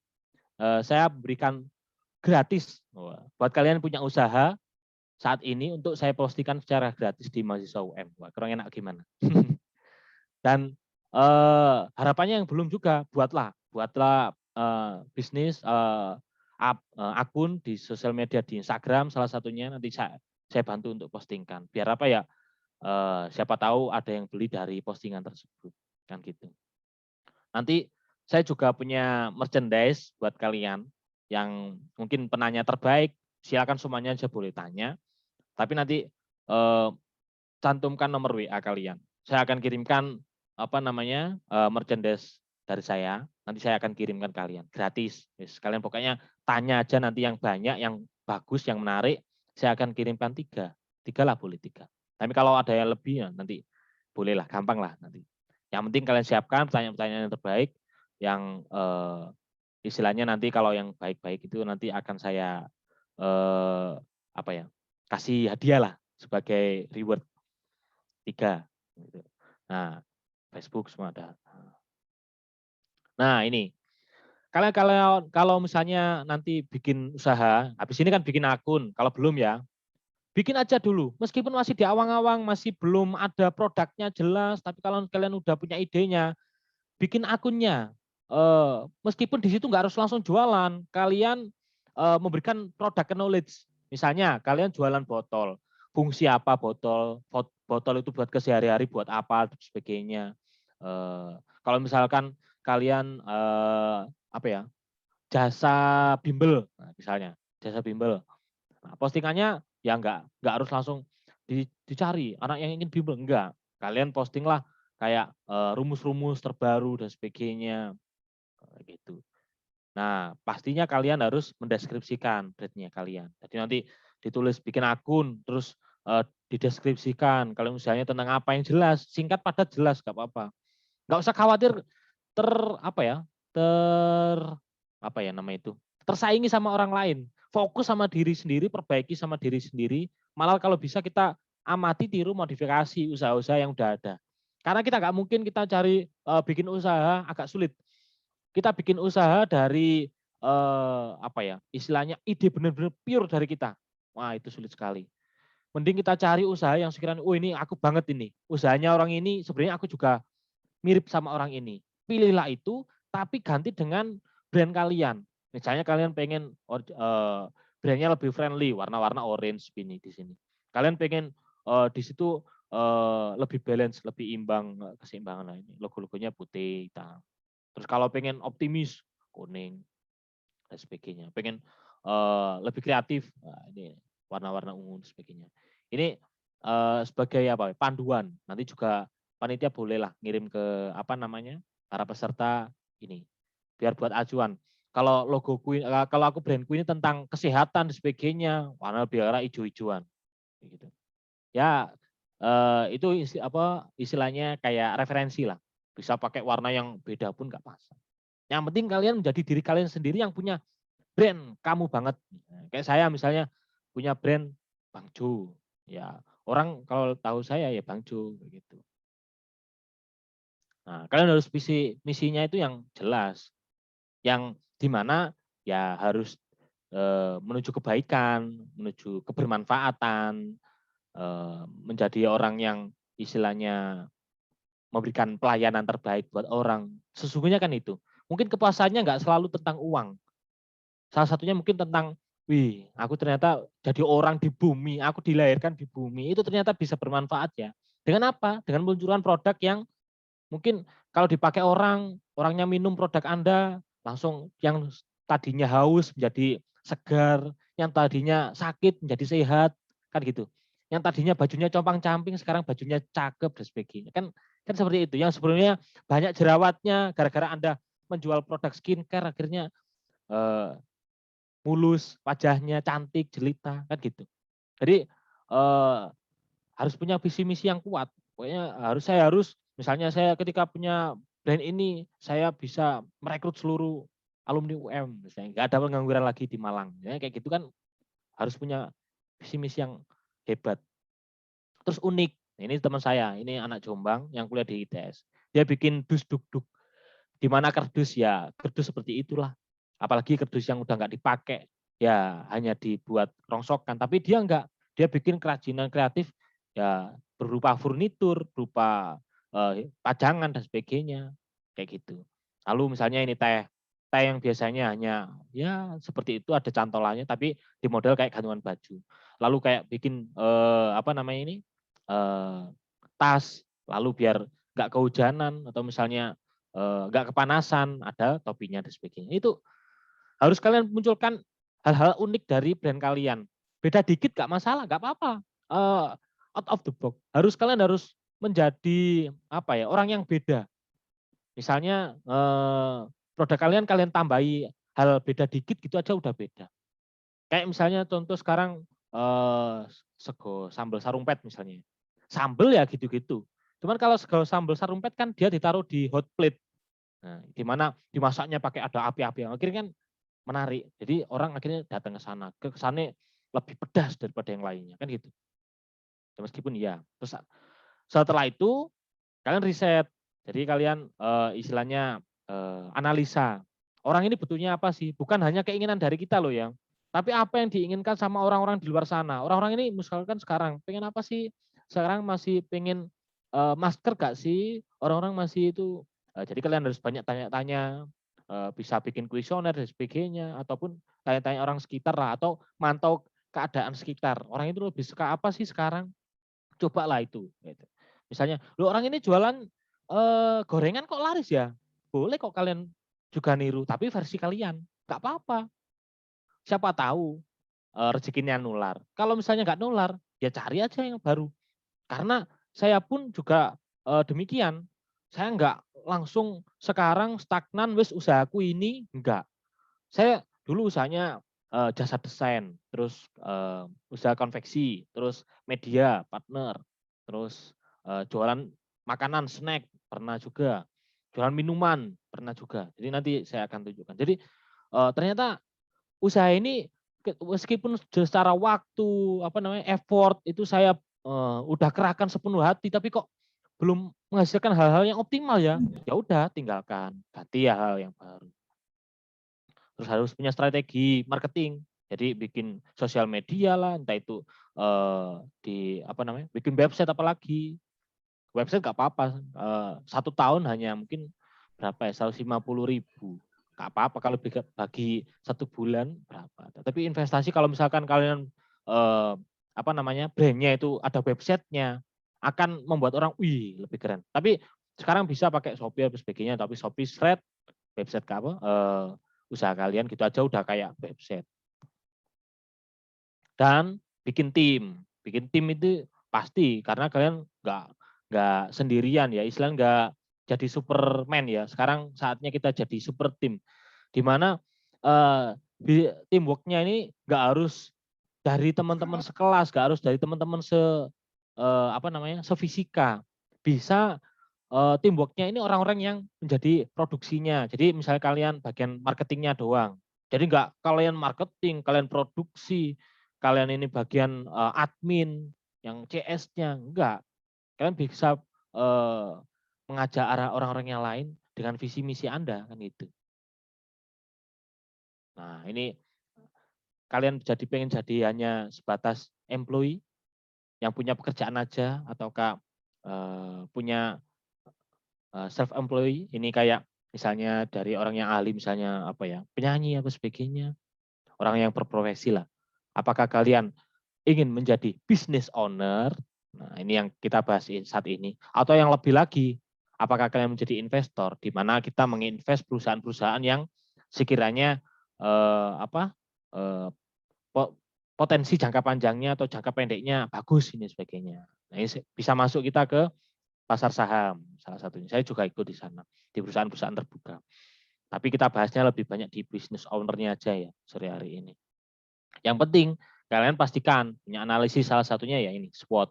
saya berikan gratis buat kalian punya usaha saat ini untuk saya postingkan secara gratis di mahasiswa UM. Wah, kurang enak gimana? Dan harapannya yang belum juga buatlah bisnis akun di sosial media di Instagram salah satunya nanti saya bantu untuk postingkan. Biar apa ya? Siapa tahu ada yang beli dari postingan tersebut kan gitu. Nanti saya juga punya merchandise buat kalian yang mungkin penanya terbaik, silakan semuanya aja boleh tanya. Tapi nanti cantumkan nomor WA kalian. Saya akan kirimkan apa namanya merchandise dari saya. Nanti saya akan kirimkan kalian gratis. Kalian pokoknya tanya aja nanti yang banyak, yang bagus, yang menarik. Saya akan kirimkan 3. 3 lah boleh 3. Tapi kalau ada yang lebih ya nanti bolehlah, gampang lah nanti. Yang penting kalian siapkan pertanyaan-pertanyaan yang terbaik, yang istilahnya nanti kalau yang baik-baik itu nanti akan saya apa ya kasih hadiah lah sebagai reward 3. Nah, Facebook semua ada. Nah ini, kalau misalnya nanti bikin usaha, habis ini kan bikin akun, kalau belum ya, bikin aja dulu. Meskipun masih di awang-awang, masih belum ada produknya jelas, tapi kalau kalian udah punya idenya, bikin akunnya. Meskipun di situ nggak harus langsung jualan, kalian memberikan product knowledge. Misalnya kalian jualan botol, fungsi apa botol, botol itu buat kesehari-hari, buat apa, dan sebagainya. Kalau misalkan kalian apa ya, jasa bimbel, nah, misalnya jasa bimbel, nah, postingannya ya nggak harus langsung dicari anak yang ingin bimbel, enggak. Kalian postinglah kayak rumus-rumus terbaru dan sebagainya gitu. Nah, pastinya kalian harus mendeskripsikan brandnya kalian. Jadi nanti ditulis bikin akun, terus dideskripsikan. Kalau misalnya tentang apa yang jelas, singkat padat jelas, nggak apa-apa. Nggak usah khawatir ter apa ya, ter apa ya nama itu, tersaingi sama orang lain. Fokus sama diri sendiri, perbaiki sama diri sendiri. Malah kalau bisa kita amati, tiru, modifikasi usaha-usaha yang udah ada. Karena kita nggak mungkin kita cari bikin usaha agak sulit. Kita bikin usaha dari apa ya, istilahnya ide benar-benar pure dari kita. Wah, itu sulit sekali. Mending kita cari usaha yang sekiranya, oh ini aku banget ini. Usahanya orang ini sebenarnya aku juga mirip sama orang ini. Pilihlah itu, tapi ganti dengan brand kalian. Misalnya kalian pengen brandnya lebih friendly, warna-warna orange ini di sini. Kalian pengen di situ lebih balance, lebih imbang, keseimbangan. Nah, ini logo-logonya putih, hitam. Terus kalau pengen optimis, kuning dan sebagainya. Pengen lebih kreatif, nah, ini warna-warna ungu dan sebagainya. Ini sebagai apa? Panduan. Nanti juga panitia bolehlah ngirim ke apa namanya para peserta ini biar buat acuan. Kalau logoku, kalau aku brandku ini tentang kesehatan dan sebagainya, warna biara hijau-hijauan, gitu. Ya itu istilahnya kayak referensi lah. Bisa pakai warna yang beda pun nggak masalah. Yang penting kalian menjadi diri kalian sendiri yang punya brand kamu banget. Kayak saya misalnya punya brand Bang Jo. Ya orang kalau tahu saya ya Bang Jo begitu. Nah, kalian harus misinya itu yang jelas, yang dimana ya harus menuju kebaikan, menuju kebermanfaatan, menjadi orang yang istilahnya memberikan pelayanan terbaik buat orang. Sesungguhnya kan itu. Mungkin kepuasannya nggak selalu tentang uang. Salah satunya mungkin tentang, wih, aku ternyata jadi orang di bumi, aku dilahirkan di bumi, itu ternyata bisa bermanfaat ya. Dengan apa? Dengan peluncuran produk yang mungkin kalau dipakai orangnya minum produk Anda, langsung yang tadinya haus menjadi segar, yang tadinya sakit menjadi sehat, kan gitu. Yang tadinya bajunya compang-camping, sekarang bajunya cakep dan sebagainya. Kan seperti itu. Yang sebelumnya banyak jerawatnya, gara-gara Anda menjual produk skincare, akhirnya mulus, wajahnya cantik, jelita, kan gitu. Jadi harus punya visi misi yang kuat. Pokoknya saya harus misalnya saya ketika punya brand ini saya bisa merekrut seluruh alumni UM misalnya, nggak ada pengangguran lagi di Malang. Ya, kayak gitu kan harus punya visi misi yang hebat. Terus unik. Ini teman saya, ini anak Jombang yang kuliah di ITS. Dia bikin dus duk duk. Di mana kardus ya, kardus seperti itulah. Apalagi kardus yang udah nggak dipakai, ya hanya dibuat rongsokan. Tapi dia enggak, dia bikin kerajinan kreatif ya berupa furnitur, berupa pajangan dan sebagainya, kayak gitu. Lalu misalnya ini teh yang biasanya hanya ya seperti itu ada cantolannya, tapi di model kayak gantungan baju. Lalu kayak bikin apa namanya ini tas, lalu biar nggak kehujanan atau misalnya nggak kepanasan, ada topinya dan sebagainya. Itu harus kalian munculkan hal-hal unik dari brand kalian. Beda dikit nggak masalah, nggak apa-apa. Out of the box. Kalian harus menjadi apa ya, orang yang beda. Misalnya produk kalian tambahi hal beda dikit gitu aja udah beda. Kayak misalnya contoh sekarang sego sambal sarumpet misalnya. Sambal ya gitu-gitu. Cuman kalau sego sambal sarumpet kan dia ditaruh di hot plate. Nah, di mana dimasaknya pakai ada api-api. Akhirnya kan menarik. Jadi orang akhirnya datang ke sana. Kesannya lebih pedas daripada yang lainnya. Kan gitu. Ya, meskipun ya. Terus setelah itu kalian riset. Jadi kalian istilahnya analisa. Orang ini butuhnya apa sih? Bukan hanya keinginan dari kita loh ya. Tapi apa yang diinginkan sama orang-orang di luar sana. Orang-orang ini misalkan sekarang pengen apa sih? Sekarang masih pengen masker gak sih? Orang-orang masih itu. Jadi kalian harus banyak tanya-tanya. Bisa bikin kuesioner dan sebagainya. Ataupun tanya-tanya orang sekitar lah. Atau mantau keadaan sekitar. Orang itu lebih suka apa sih sekarang? Cobalah itu. Gitu. Misalnya, lo orang ini jualan gorengan kok laris ya? Boleh kok kalian juga niru. Tapi versi kalian. Gak apa-apa. Siapa tahu rezekinya nular. Kalau misalnya nggak nular, ya cari aja yang baru. Karena saya pun juga demikian. Saya nggak langsung sekarang stagnan wis usahaku ini, enggak. Saya dulu usahanya jasa desain, terus usaha konveksi, terus media partner, terus jualan makanan snack pernah juga, jualan minuman pernah juga. Jadi nanti saya akan tunjukkan. Jadi ternyata usaha ini meskipun secara waktu effort itu saya udah kerahkan sepenuh hati, tapi kok belum menghasilkan hal-hal yang optimal ya. Ya udah tinggalkan, ganti ya hal yang baru. Terus harus punya strategi marketing. Jadi bikin sosial media lah, entah itu bikin website apalagi. Website nggak apa-apa, 1 tahun hanya mungkin berapa ya, 150.000. Nggak apa-apa kalau bagi 1 bulan berapa. Tapi investasi kalau misalkan kalian brandnya itu ada websitenya, akan membuat orang, wih lebih keren. Tapi sekarang bisa pakai Shopee dan sebagainya, tapi Shopee Thread, website usaha kalian gitu aja udah kayak website. Dan bikin tim itu pasti karena kalian nggak sendirian ya, istilah nggak jadi Superman ya. Sekarang saatnya kita jadi super tim, di mana teamworknya ini nggak harus dari teman-teman sekelas, nggak harus dari teman-teman sefisika. Bisa teamworknya ini orang-orang yang menjadi produksinya. Jadi misalnya kalian bagian marketingnya doang. Jadi enggak kalian marketing, kalian produksi, kalian ini bagian admin, yang CS-nya, enggak. Kalian bisa mengajak arah orang-orang yang lain dengan visi misi Anda kan gitu. Nah, ini kalian pengen jadi hanya sebatas employee yang punya pekerjaan aja ataukah punya self employee ini kayak misalnya dari orang yang ahli misalnya penyanyi apa sebagainya, orang yang berprofesi lah. Apakah kalian ingin menjadi business owner? Nah, ini yang kita bahas saat ini. Atau yang lebih lagi, apakah kalian menjadi investor di mana kita menginvest perusahaan-perusahaan yang sekiranya potensi jangka panjangnya atau jangka pendeknya bagus ini sebagainya. Nah, ini bisa masuk kita ke pasar saham salah satunya. Saya juga ikut di sana di perusahaan-perusahaan terbuka. Tapi kita bahasnya lebih banyak di business owner-nya aja ya sore hari ini. Yang penting kalian pastikan punya analisis salah satunya ya ini SWOT.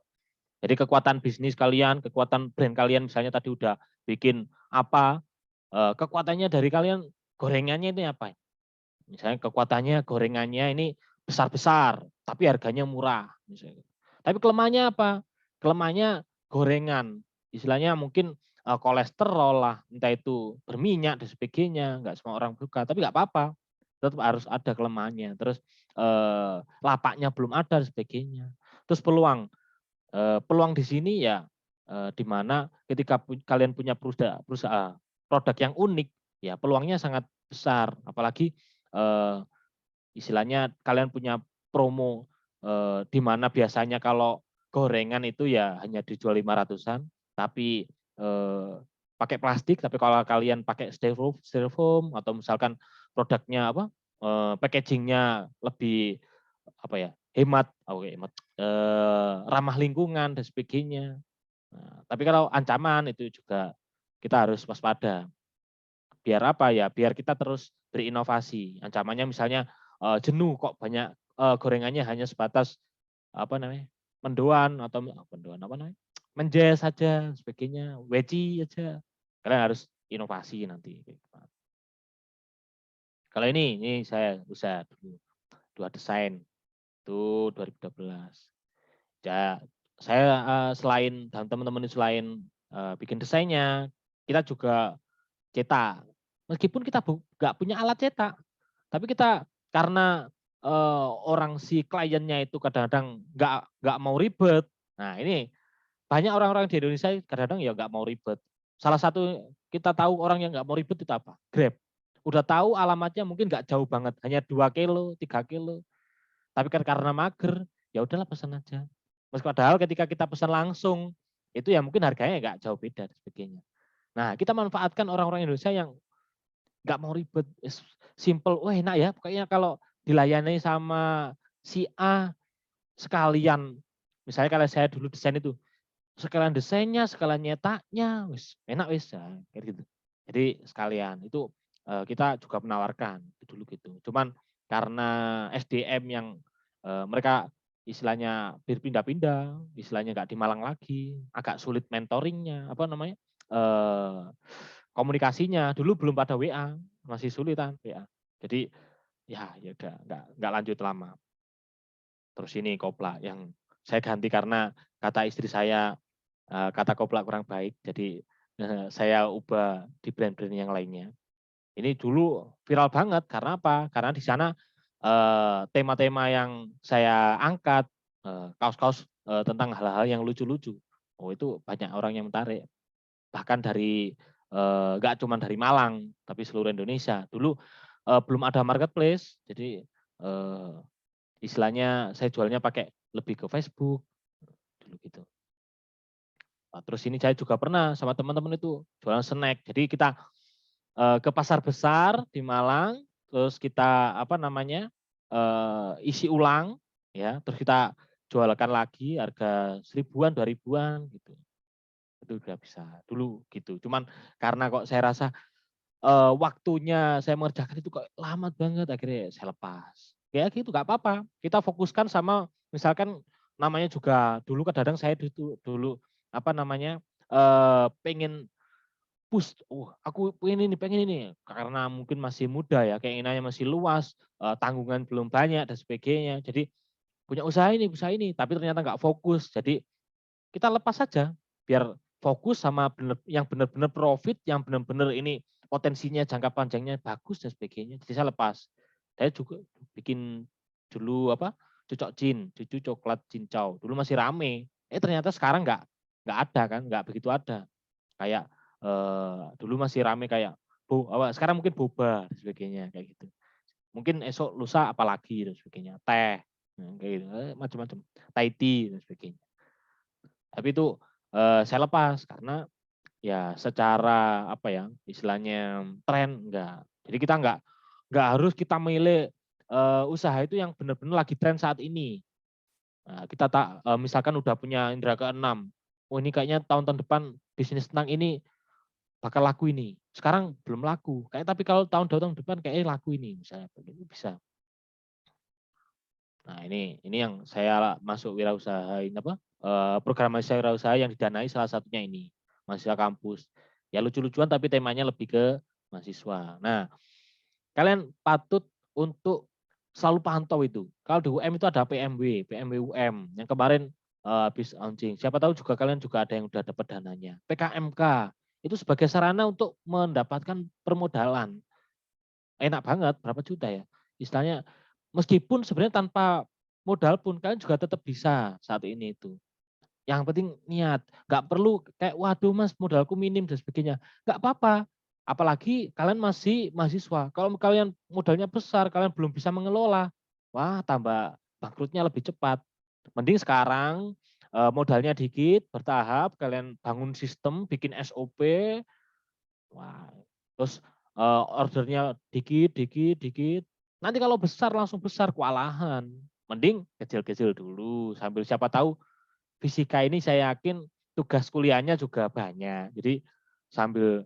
Jadi kekuatan bisnis kalian, kekuatan brand kalian misalnya tadi udah bikin apa, kekuatannya dari kalian gorengannya itu apa? Misalnya kekuatannya gorengannya ini besar-besar tapi harganya murah misalnya. Tapi kelemahannya apa? Kelemahannya gorengan. Istilahnya mungkin kolesterol lah, entah itu berminyak dan sebagainya, nggak semua orang suka, tapi nggak apa-apa, tetap harus ada kelemahannya. Terus lapaknya belum ada dan sebagainya. Terus peluang di sini ya di mana ketika kalian punya produk yang unik, ya peluangnya sangat besar. Apalagi istilahnya kalian punya promo di mana biasanya kalau gorengan itu ya hanya dijual 500-an, tapi pakai plastik. Tapi kalau kalian pakai styrofoam atau misalkan produknya packagingnya lebih hemat, ramah lingkungan dan sebagainya. Nah, tapi kalau ancaman itu juga kita harus waspada. Biar apa ya? Biar kita terus berinovasi. Ancamannya misalnya jenuh kok banyak gorengannya hanya sebatas mendoan atau menjes saja sebagainya, weci aja. Kalian harus inovasi nanti. Kalau ini saya usaha dulu 2 desain itu 2012. Ya, saya selain dan teman-teman ini selain bikin desainnya, kita juga cetak. Meskipun kita nggak punya alat cetak, tapi kita karena orang si kliennya itu kadang-kadang nggak mau ribet. Nah ini banyak orang-orang di Indonesia kadang-kadang ya nggak mau ribet. Salah satu kita tahu orang yang nggak mau ribet itu apa? Grab. Udah tahu alamatnya mungkin nggak jauh banget, hanya 2 kilo, 3 kilo. Tapi kan karena mager, ya udahlah pesan aja. Padahal ketika kita pesan langsung, itu ya mungkin harganya nggak jauh beda dan sebagainya. Nah kita manfaatkan orang-orang Indonesia yang nggak mau ribet, simple, wah enak ya, pokoknya kalau dilayani sama si A sekalian, misalnya kalau saya dulu desain itu, sekalian desainnya, sekalian nyetaknya, wis enak wis ya, kayak gitu. Jadi sekalian itu kita juga menawarkan dulu gitu. Cuman karena SDM yang mereka istilahnya berpindah-pindah, istilahnya nggak di Malang lagi, agak sulit mentoringnya, apa namanya, komunikasinya. Dulu belum pada WA, masih sulitan WA. Jadi ya udah nggak lanjut lama. Terus ini Kopla yang saya ganti karena kata istri saya kata Kopla kurang baik, jadi saya ubah di brand-brand yang lainnya. Ini dulu viral banget karena apa? Karena di sana tema-tema yang saya angkat, kaos-kaos tentang hal-hal yang lucu-lucu. Oh itu banyak orang yang menarik. Bahkan dari nggak cuma dari Malang, tapi seluruh Indonesia. Dulu belum ada marketplace, jadi istilahnya saya jualnya pakai lebih ke Facebook dulu gitu. Nah, terus ini saya juga pernah sama teman-teman itu jualan snack. Jadi kita ke pasar besar di Malang, terus kita apa namanya isi ulang, ya, terus kita jualkan lagi harga 1.000-an, 2.000-an gitu. Itu udah bisa dulu gitu. Cuman karena kok saya rasa waktunya saya mengerjakan itu kok lama banget, akhirnya saya lepas. Ya gitu, nggak apa-apa. Kita fokuskan sama misalkan namanya juga dulu kadang-kadang saya dulu apa namanya pengen push, aku pengen ini, karena mungkin masih muda ya, keinginannya masih luas, tanggungan belum banyak dan sebagainya. Jadi punya usaha ini, tapi ternyata nggak fokus. Jadi kita lepas saja, biar fokus sama yang benar-benar profit, yang benar-benar ini potensinya jangka panjangnya bagus dan sebagainya. Jadi saya lepas. Saya juga bikin dulu apa cucok jin, cucu coklat cincau. Dulu masih rame. Ternyata sekarang nggak ada kan, nggak begitu ada. Kayak dulu masih rame kayak sekarang mungkin boba dan sebagainya kayak gitu. Mungkin esok lusa apalagi dan sebagainya, teh, kayak gitu, macam-macam, Thai tea dan sebagainya. Tapi itu saya lepas karena ya secara apa ya istilahnya tren enggak. Jadi kita enggak harus kita milih usaha itu yang benar-benar lagi tren saat ini. Nah, kita misalkan udah punya indera keenam, oh ini kayaknya tahun-tahun depan bisnis tentang ini bakal laku ini. Sekarang belum laku. Tapi kalau tahun depan kayaknya laku ini misalnya begitu bisa. Nah, ini yang saya masuk wirausaha ini apa? Program mahasiswa wirausaha yang didanai salah satunya ini. Mahasiswa kampus. Ya lucu-lucuan tapi temanya lebih ke mahasiswa. Nah, kalian patut untuk selalu pantau itu. Kalau di UM itu ada PMW UM yang kemarin habis launching. Siapa tahu juga kalian juga ada yang sudah dapat dananya. PKMK itu sebagai sarana untuk mendapatkan permodalan. Enak banget, berapa juta ya? Istilahnya meskipun sebenarnya tanpa modal pun kalian juga tetap bisa saat ini itu. Yang penting niat, nggak perlu kayak waduh mas modalku minim dan sebagainya. Nggak apa-apa, apalagi kalian masih mahasiswa. Kalau kalian modalnya besar, kalian belum bisa mengelola, wah tambah bangkrutnya lebih cepat. Mending sekarang modalnya dikit, bertahap, kalian bangun sistem, bikin SOP, wah terus ordernya dikit, dikit, dikit. Nanti kalau besar langsung besar kewalahan. Mending kecil-kecil dulu sambil siapa tahu fisika ini saya yakin tugas kuliahnya juga banyak. Jadi sambil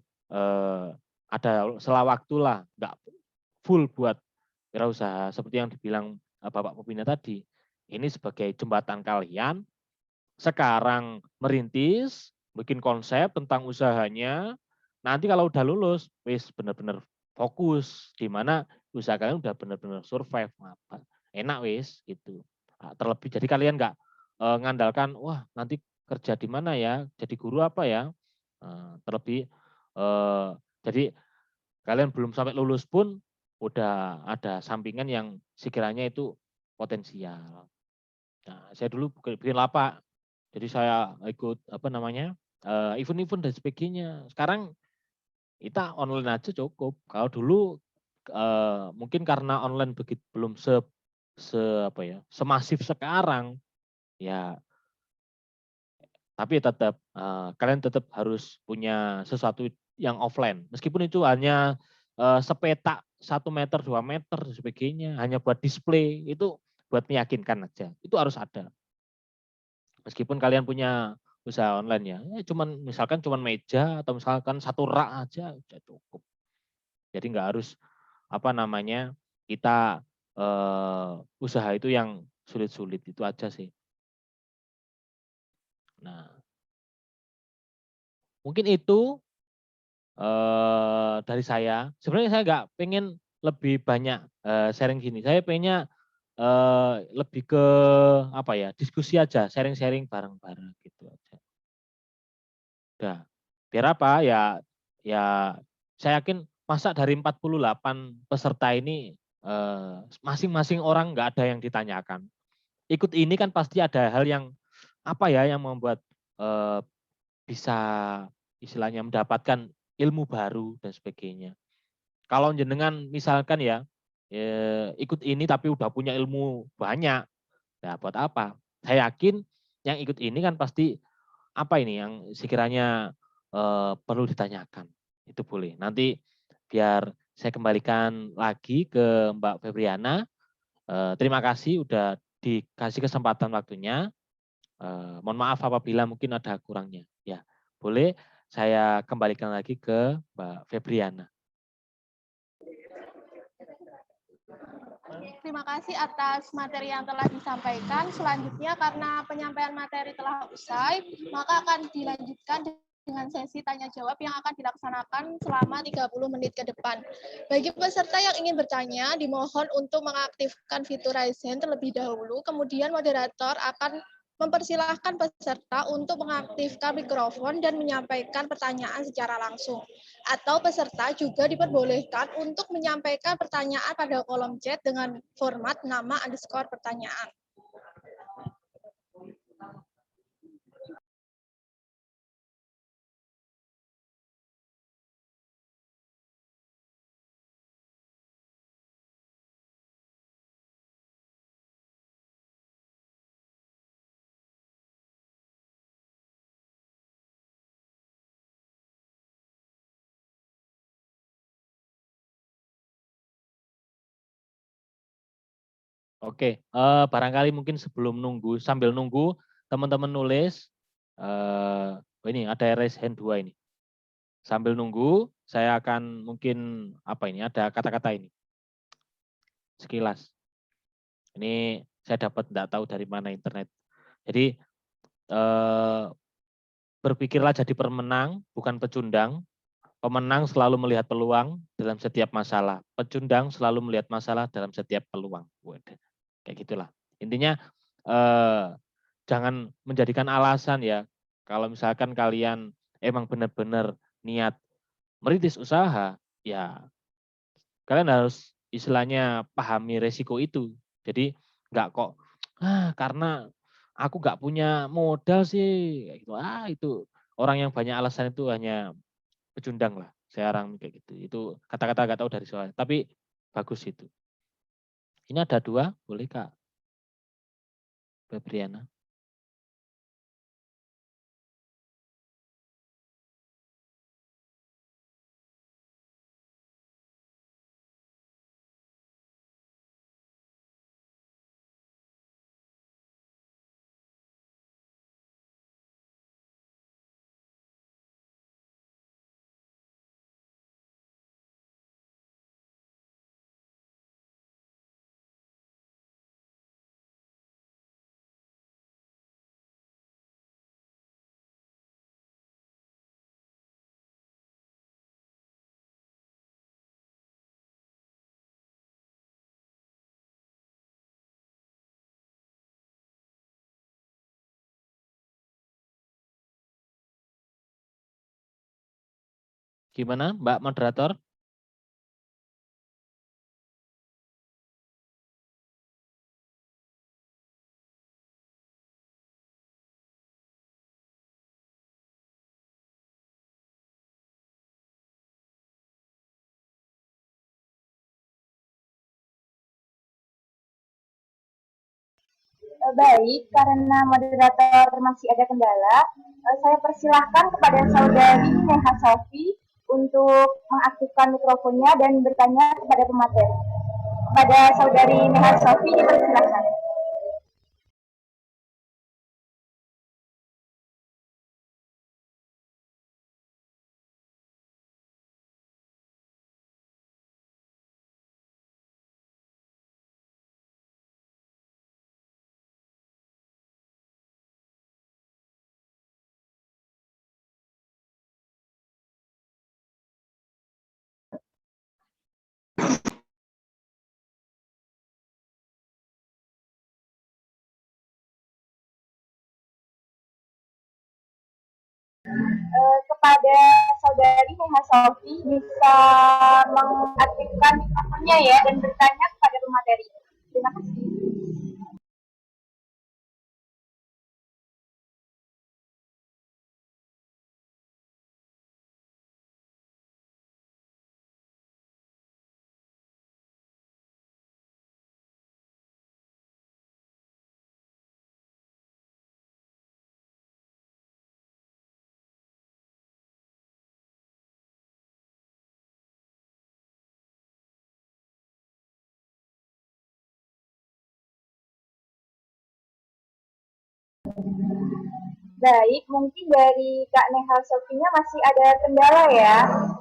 ada sela waktu lah, nggak full buat wirausaha seperti yang dibilang Bapak Pembina tadi. Ini sebagai jembatan kalian sekarang merintis, bikin konsep tentang usahanya. Nanti kalau udah lulus, wis benar-benar fokus di mana usaha kalian udah benar-benar survive, enak wis gitu. Terlebih jadi kalian nggak ngandalkan wah nanti kerja di mana ya, jadi guru apa ya. Terlebih jadi kalian belum sampai lulus pun udah ada sampingan yang sekiranya itu potensial. Nah, saya dulu bikin lapak, jadi saya ikut apa namanya event-event dan sebagainya. Sekarang kita online aja cukup. Kalau dulu mungkin karena online begitu belum apa ya semasif sekarang ya. Tapi tetap kalian tetap harus punya sesuatu yang offline. Meskipun itu hanya sepetak 1 meter, 2 meter dan sebagainya, hanya buat display, itu buat meyakinkan aja. Itu harus ada. Meskipun kalian punya usaha online ya, misalkan cuman meja atau misalkan 1 rak aja udah cukup. Jadi nggak harus apa namanya kita usaha itu yang sulit-sulit, itu aja sih. Nah, mungkin itu dari saya. Sebenarnya saya nggak pengen lebih banyak sharing gini. Saya pengennya lebih ke apa ya, diskusi aja, sharing-sharing bareng-bareng gitu aja. Udah. Biar apa ya, ya saya yakin masa dari 48 peserta ini masing-masing orang nggak ada yang ditanyakan. Ikut ini kan pasti ada hal yang apa ya yang membuat bisa istilahnya mendapatkan ilmu baru dan sebagainya. Kalau jenengan misalkan ya ikut ini tapi udah punya ilmu banyak, ya buat apa? Saya yakin yang ikut ini kan pasti apa ini yang sekiranya perlu ditanyakan. Itu boleh. Nanti biar saya kembalikan lagi ke Mbak Febriana. Terima kasih udah dikasih kesempatan waktunya. Mohon maaf apabila mungkin ada kurangnya. Ya, boleh saya kembalikan lagi ke Mbak Febriana. Terima kasih atas materi yang telah disampaikan. Selanjutnya karena penyampaian materi telah usai, maka akan dilanjutkan dengan sesi tanya jawab yang akan dilaksanakan selama 30 menit ke depan. Bagi peserta yang ingin bertanya, dimohon untuk mengaktifkan fitur raise hand terlebih dahulu, kemudian moderator akan mempersilahkan peserta untuk mengaktifkan mikrofon dan menyampaikan pertanyaan secara langsung. Atau peserta juga diperbolehkan untuk menyampaikan pertanyaan pada kolom chat dengan format nama underscore pertanyaan. Oke, barangkali mungkin sebelum nunggu, sambil nunggu teman-teman nulis, ini ada raise hand 2 ini. Sambil nunggu, saya akan mungkin apa ini, ada kata-kata ini. Sekilas. Ini saya dapat tidak tahu dari mana internet. Jadi berpikirlah jadi pemenang, bukan pecundang. Pemenang selalu melihat peluang dalam setiap masalah. Pecundang selalu melihat masalah dalam setiap peluang. Waduh, kayak gitulah. Intinya jangan menjadikan alasan ya. Kalau misalkan kalian emang benar-benar niat merintis usaha, ya kalian harus istilahnya pahami resiko itu. Jadi nggak kok karena aku nggak punya modal sih, kayak gitu. Itu orang yang banyak alasan itu hanya pecundang lah. Saya orang kayak gitu. Itu kata-kata nggak tahu dari soal. Tapi bagus itu. Ini ada 2, boleh Kak Febriana. Gimana Mbak Moderator? Baik, karena moderator masih ada kendala, saya persilahkan kepada saudari Neha Sofi untuk mengaktifkan mikrofonnya dan bertanya kepada pemateri. Kepada saudari Neha Sofi dipersilahkan. Kepada saudari Neha Sofi bisa mengaktifkan mikrofonnya ya dan bertanya kepada pemateri. Terima kasih. Baik, mungkin dari Kak Neha Sofinya masih ada kendala ya.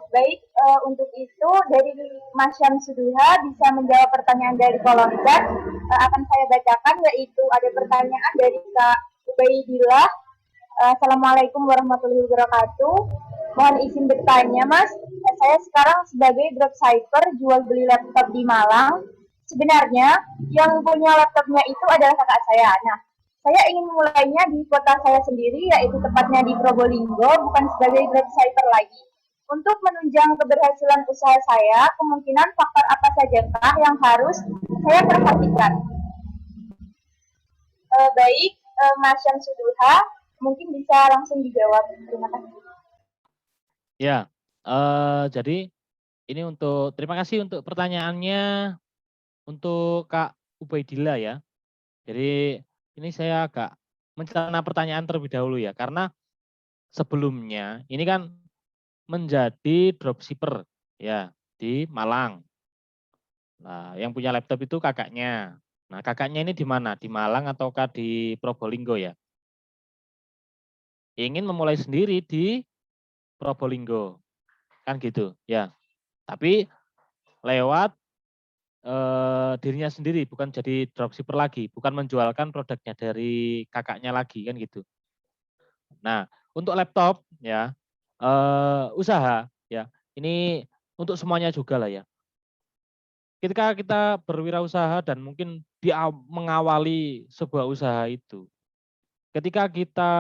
Baik, untuk itu dari Mas Syamsuduha bisa menjawab pertanyaan dari kolom chat. Akan saya bacakan, yaitu ada pertanyaan dari Kak Ubaidillah. Assalamualaikum warahmatullahi wabarakatuh. Mohon izin bertanya, Mas. Saya sekarang sebagai dropshipper jual beli laptop di Malang. Sebenarnya yang punya laptopnya itu adalah kakak saya. Nah, saya ingin memulainya di kota saya sendiri, yaitu tepatnya di Probolinggo, bukan sebagai dropshipper lagi. Untuk menunjang keberhasilan usaha saya, kemungkinan faktor apa sajakah yang harus saya perhatikan? Baik, Mas Syamsuduha, mungkin bisa langsung dijawab. Terima kasih. Ya, jadi ini terima kasih untuk pertanyaannya untuk Kak Ubaidillah ya. Jadi ini saya agak mencerna pertanyaan terlebih dahulu ya, karena sebelumnya ini kan menjadi dropshipper ya di Malang. Nah, yang punya laptop itu kakaknya. Nah, kakaknya ini di mana? Di Malang ataukah di Probolinggo ya? Ingin memulai sendiri di Probolinggo. Kan gitu ya. Tapi lewat dirinya sendiri, bukan jadi dropshipper lagi, bukan menjualkan produknya dari kakaknya lagi kan gitu. Nah, untuk laptop ya usaha ya, ini untuk semuanya juga lah ya. Ketika kita berwirausaha dan mungkin mengawali sebuah usaha itu, ketika kita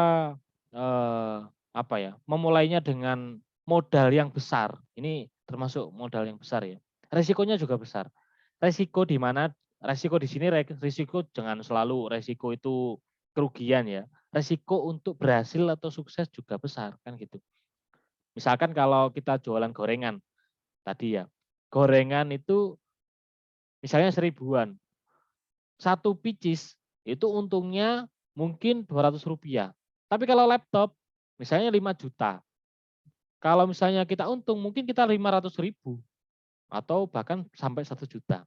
memulainya dengan modal yang besar, ini termasuk modal yang besar ya. Resikonya juga besar. Resiko di mana? Resiko di sini resiko jangan selalu resiko itu kerugian ya. Resiko untuk berhasil atau sukses juga besar kan gitu. Misalkan kalau kita jualan gorengan tadi ya, gorengan itu misalnya 1.000-an, satu picis itu untungnya mungkin Rp200. Tapi kalau laptop misalnya 5 juta, kalau misalnya kita untung mungkin kita 500.000 atau bahkan sampai 1 juta.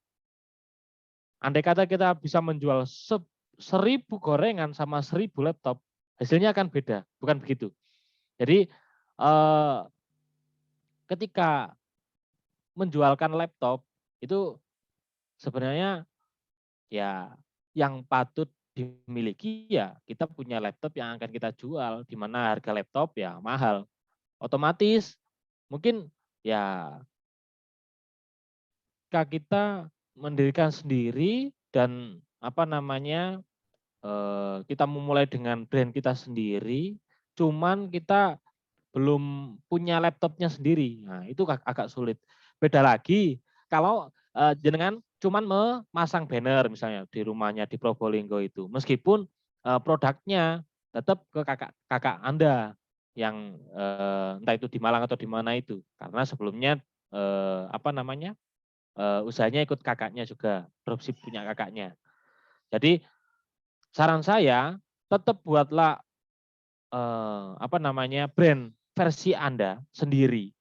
Andai kata kita bisa menjual 1.000 gorengan sama 1.000 laptop, hasilnya akan beda, bukan begitu. Jadi ketika menjualkan laptop itu sebenarnya ya yang patut dimiliki ya kita punya laptop yang akan kita jual, di mana harga laptop ya mahal. Otomatis mungkin ya kita mendirikan sendiri dan kita memulai dengan brand kita sendiri, cuman kita belum punya laptopnya sendiri. Nah, itu agak sulit. Beda lagi kalau jenengan cuman memasang banner misalnya di rumahnya di Probolinggo itu. Meskipun produknya tetap ke kakak Anda yang entah itu di Malang atau di mana itu. Karena sebelumnya usahanya ikut kakaknya juga, dropship punya kakaknya. Jadi saran saya tetap buatlah brand versi Anda sendiri,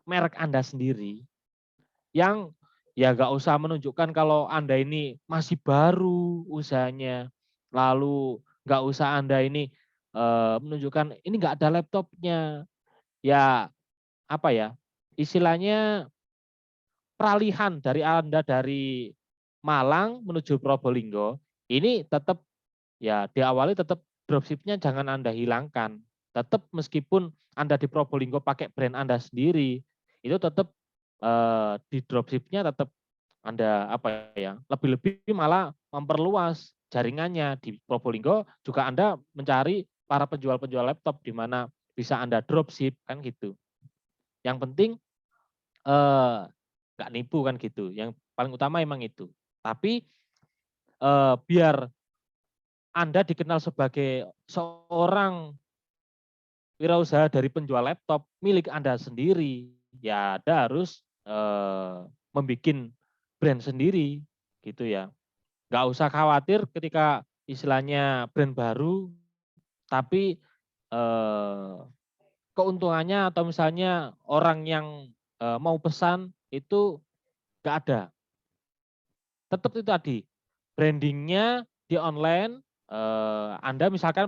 merek Anda sendiri, yang ya nggak usah menunjukkan kalau Anda ini masih baru usahanya, lalu nggak usah Anda ini menunjukkan ini nggak ada laptopnya, ya istilahnya peralihan dari Anda dari Malang menuju Probolinggo, ini tetap ya diawali tetap dropshipnya jangan Anda hilangkan. Tetap meskipun Anda di Probolinggo pakai brand Anda sendiri, itu tetap di dropshipnya tetap Anda lebih-lebih malah memperluas jaringannya di Probolinggo juga Anda mencari para penjual-penjual laptop di mana bisa Anda dropship kan gitu. Yang penting nggak nipu kan gitu. Yang paling utama emang itu. Tapi biar Anda dikenal sebagai seorang wirausaha dari penjual laptop milik Anda sendiri, ya Anda harus membuat brand sendiri gitu ya. Nggak usah khawatir ketika istilahnya brand baru, tapi keuntungannya atau misalnya orang yang mau pesan itu nggak ada. Tetap itu tadi, brandingnya di online, Anda misalkan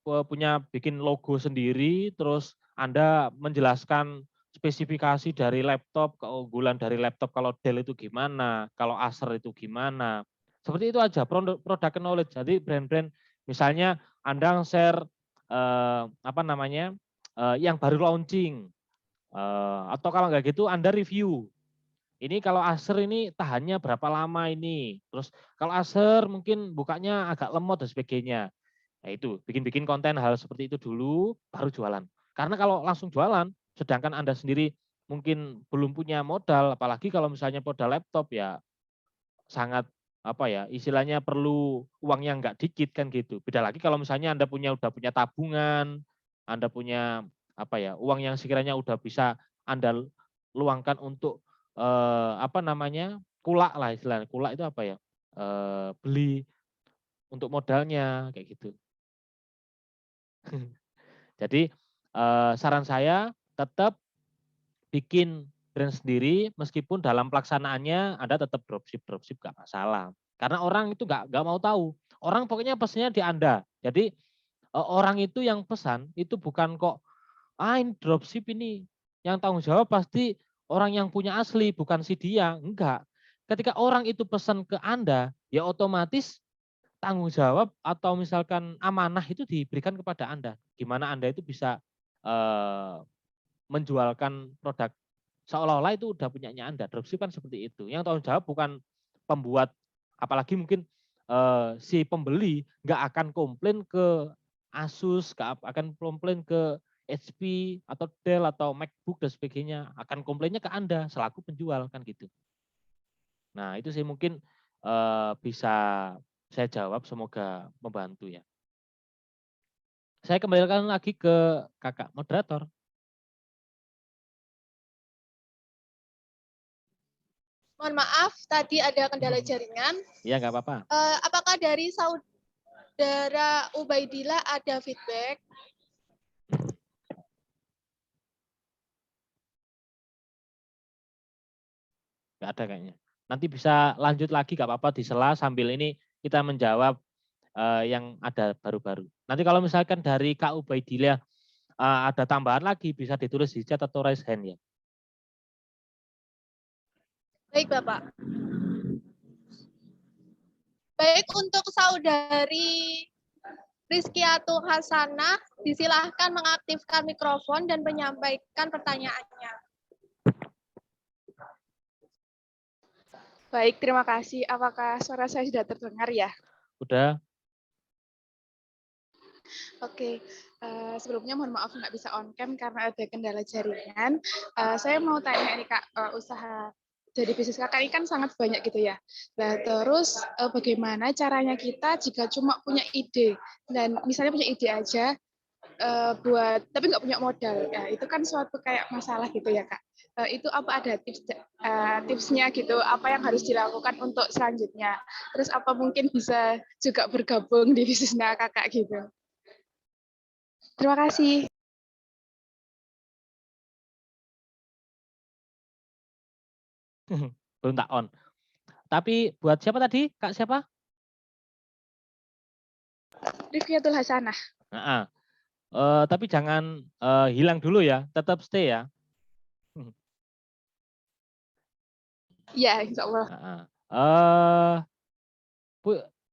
punya bikin logo sendiri, terus Anda menjelaskan spesifikasi dari laptop, keunggulan dari laptop kalau Dell itu gimana, kalau Acer itu gimana. Seperti itu aja, product knowledge. Jadi brand-brand, misalnya Anda share yang baru launching, atau kalau nggak gitu Anda review. Ini kalau Acer ini tahannya berapa lama ini. Terus kalau Acer mungkin bukanya agak lemot dan sebagainya. Nah itu, bikin-bikin konten hal seperti itu dulu, baru jualan. Karena kalau langsung jualan, sedangkan Anda sendiri mungkin belum punya modal, apalagi kalau misalnya modal laptop ya sangat istilahnya perlu uang yang nggak dikit kan gitu. Beda lagi kalau misalnya Anda udah punya tabungan, Anda punya uang yang sekiranya udah bisa Anda luangkan untuk kulak lah istilahnya. Kulak itu beli untuk modalnya kayak gitu. Jadi saran saya tetap bikin brand sendiri meskipun dalam pelaksanaannya Anda tetap dropship nggak masalah. Karena orang itu nggak mau tahu. Orang pokoknya pesannya di Anda. Jadi orang itu yang pesan itu bukan kok ini dropship ini. Yang tanggung jawab pasti orang yang punya asli, bukan si dia. Enggak. Ketika orang itu pesan ke Anda, ya otomatis tanggung jawab atau misalkan amanah itu diberikan kepada Anda. Gimana Anda itu bisa menjualkan produk seolah-olah itu udah punyanya Anda. Dropship kan seperti itu. Yang tanggung jawab bukan pembuat, apalagi mungkin si pembeli nggak akan komplain ke Asus, nggak akan komplain ke HP atau Dell atau MacBook dan sebagainya. Akan komplainnya ke Anda selaku penjual kan gitu. Nah itu sih mungkin bisa saya jawab, semoga membantu ya. Saya kembalikan lagi ke kakak moderator. Mohon maaf, tadi ada kendala jaringan. Iya, nggak apa-apa. Apakah dari saudara Ubaidillah ada feedback? Nggak ada kayaknya. Nanti bisa lanjut lagi, nggak apa-apa, di sela sambil ini kita menjawab yang ada baru-baru. Nanti kalau misalkan dari Kak Ubaidillah ada tambahan lagi, bisa ditulis di chat atau raise hand ya. Baik, Bapak. Baik, untuk saudari Rizkiatul Hasanah, disilahkan mengaktifkan mikrofon dan menyampaikan pertanyaannya. Baik, terima kasih. Apakah suara saya sudah terdengar ya? Udah. Oke, sebelumnya mohon maaf nggak bisa on cam karena ada kendala jaringan. Saya mau tanya nih Kak, usaha dari bisnis Kakak ini kan sangat banyak gitu ya. Nah, terus bagaimana caranya kita jika cuma punya ide dan misalnya punya ide aja tapi nggak punya modal, ya itu kan suatu kayak masalah gitu ya Kak. Itu apa ada tipsnya gitu, apa yang harus dilakukan untuk selanjutnya? Terus apa mungkin bisa juga bergabung di bisnisnya Kakak gitu? Terima kasih. Belum tak on. Tapi buat siapa tadi? Kak siapa? Rizkiatul Hasanah. Nah, tapi jangan hilang dulu ya, tetap stay ya. Iya, insya Allah. Nah,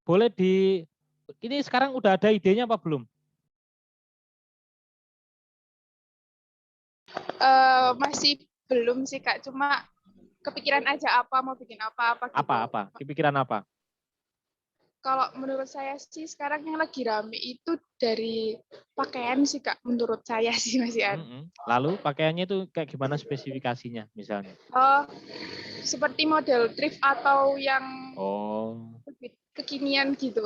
boleh ini sekarang udah ada idenya apa belum? Masih belum sih Kak, cuma kepikiran aja mau bikin apa gitu. Apa? Kepikiran apa? Kalau menurut saya sih sekarang yang lagi rame itu dari pakaian sih Kak, menurut saya sih Mas Ian. Lalu pakaiannya itu kayak gimana spesifikasinya misalnya? Oh, seperti model thrift atau yang Oh. lebih kekinian gitu.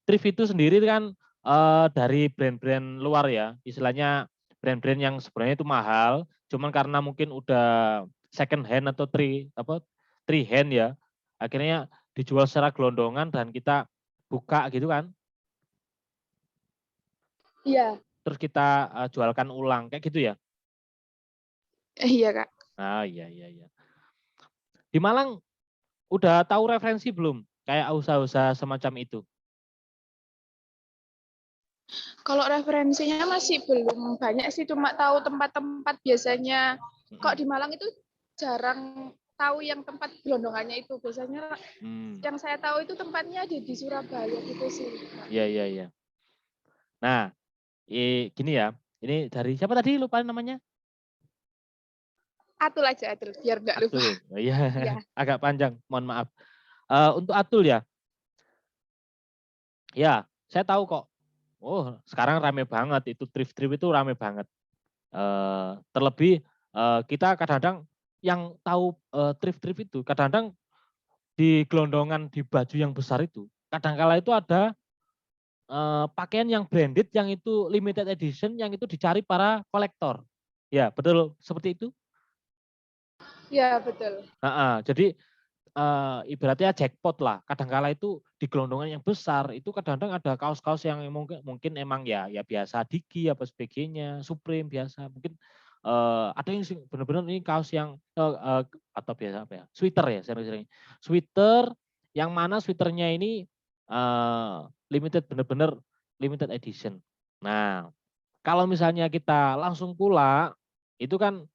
Thrift itu sendiri kan dari brand-brand luar ya, istilahnya brand-brand yang sebenarnya itu mahal, cuman karena mungkin udah second hand atau three hand ya, akhirnya dijual secara gelondongan dan kita buka gitu kan, Iya, terus kita jualkan ulang kayak gitu ya. iya Kak. Ah iya iya iya. Di Malang udah tahu referensi belum kayak usaha-usaha semacam itu? Kalau referensinya masih belum banyak sih, cuma tahu tempat-tempat biasanya. Kok di Malang itu jarang tahu yang tempat gelondongannya itu. Biasanya yang saya tahu itu tempatnya di Surabaya gitu sih. Iya iya iya. Nah, gini ya. Ini dari siapa tadi lupa namanya? Atul aja, Atul, biar nggak lupa. Atul. Oh, iya, Iya. agak panjang, mohon maaf. Untuk Atul ya. Ya, saya tahu kok. Oh, sekarang rame banget itu thrift-thrift itu rame banget. Terlebih kita kadang-kadang yang tahu thrift-thrift itu kadang-kadang di gelondongan di baju yang besar itu, kadang-kala itu ada pakaian yang branded yang itu limited edition yang itu dicari para kolektor. Ya, betul seperti itu. Iya, betul. Jadi ibaratnya jackpot lah. Kadangkala itu di gelondongan yang besar itu kadang-kadang ada kaos-kaos yang mungkin emang ya biasa Diki apa sebagainya, Supreme biasa. Mungkin ada yang benar-benar ini kaos yang atau biasa apa ya? Sweater ya sering-sering. Sweater yang mana sweaternya ini limited benar-benar limited edition. Nah, kalau misalnya kita langsung pula itu kan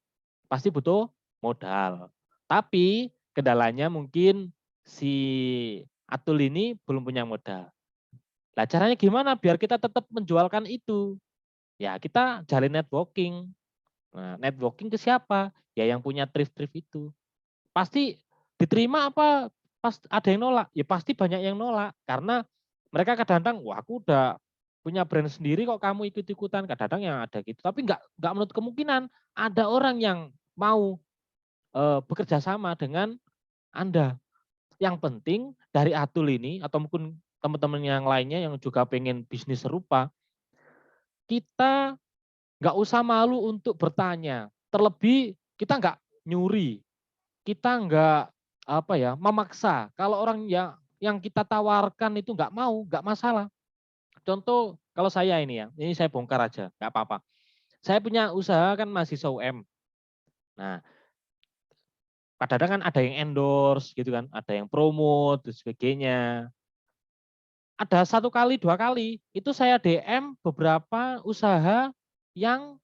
pasti butuh modal. Tapi kendalanya mungkin si Atul ini belum punya modal. Nah, caranya gimana biar kita tetap menjualkan itu? Ya, kita jalin networking. Nah, networking ke siapa? Ya yang punya thrift-thrift itu. Pasti diterima apa pas ada yang nolak? Ya pasti banyak yang nolak karena mereka kadang-kadang, wah aku udah punya brand sendiri kok kamu ikut-ikutan. Kadang-kadang yang ada gitu. Tapi enggak menutup kemungkinan ada orang yang mau bekerja sama dengan Anda. Yang penting dari Atul ini atau mungkin teman-teman yang lainnya yang juga pengen bisnis serupa, kita nggak usah malu untuk bertanya. Terlebih kita nggak nyuri, kita nggak apa ya memaksa. Kalau orang yang kita tawarkan itu nggak mau, nggak masalah. Contoh kalau saya ini saya bongkar aja, nggak apa-apa. Saya punya usaha kan mahasiswa UM. Nah, kadang-kadang kan ada yang endorse gitu kan, ada yang promote dan sebagainya. Ada 1 kali, 2 kali, itu saya DM beberapa usaha yang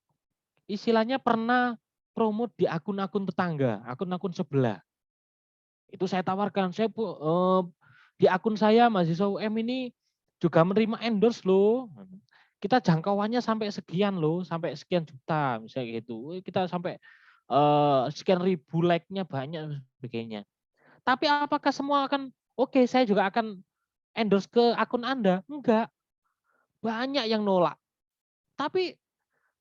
istilahnya pernah promote di akun-akun tetangga, akun-akun sebelah. Itu saya tawarkan, di akun saya mahasiswa UM ini juga menerima endorse loh. Kita jangkauannya sampai sekian loh, sampai sekian juta misalnya gitu. Kita sampai sekian ribu like-nya banyak sebagainya. Tapi apakah semua akan oke, saya juga akan endorse ke akun Anda? Enggak. Banyak yang nolak. Tapi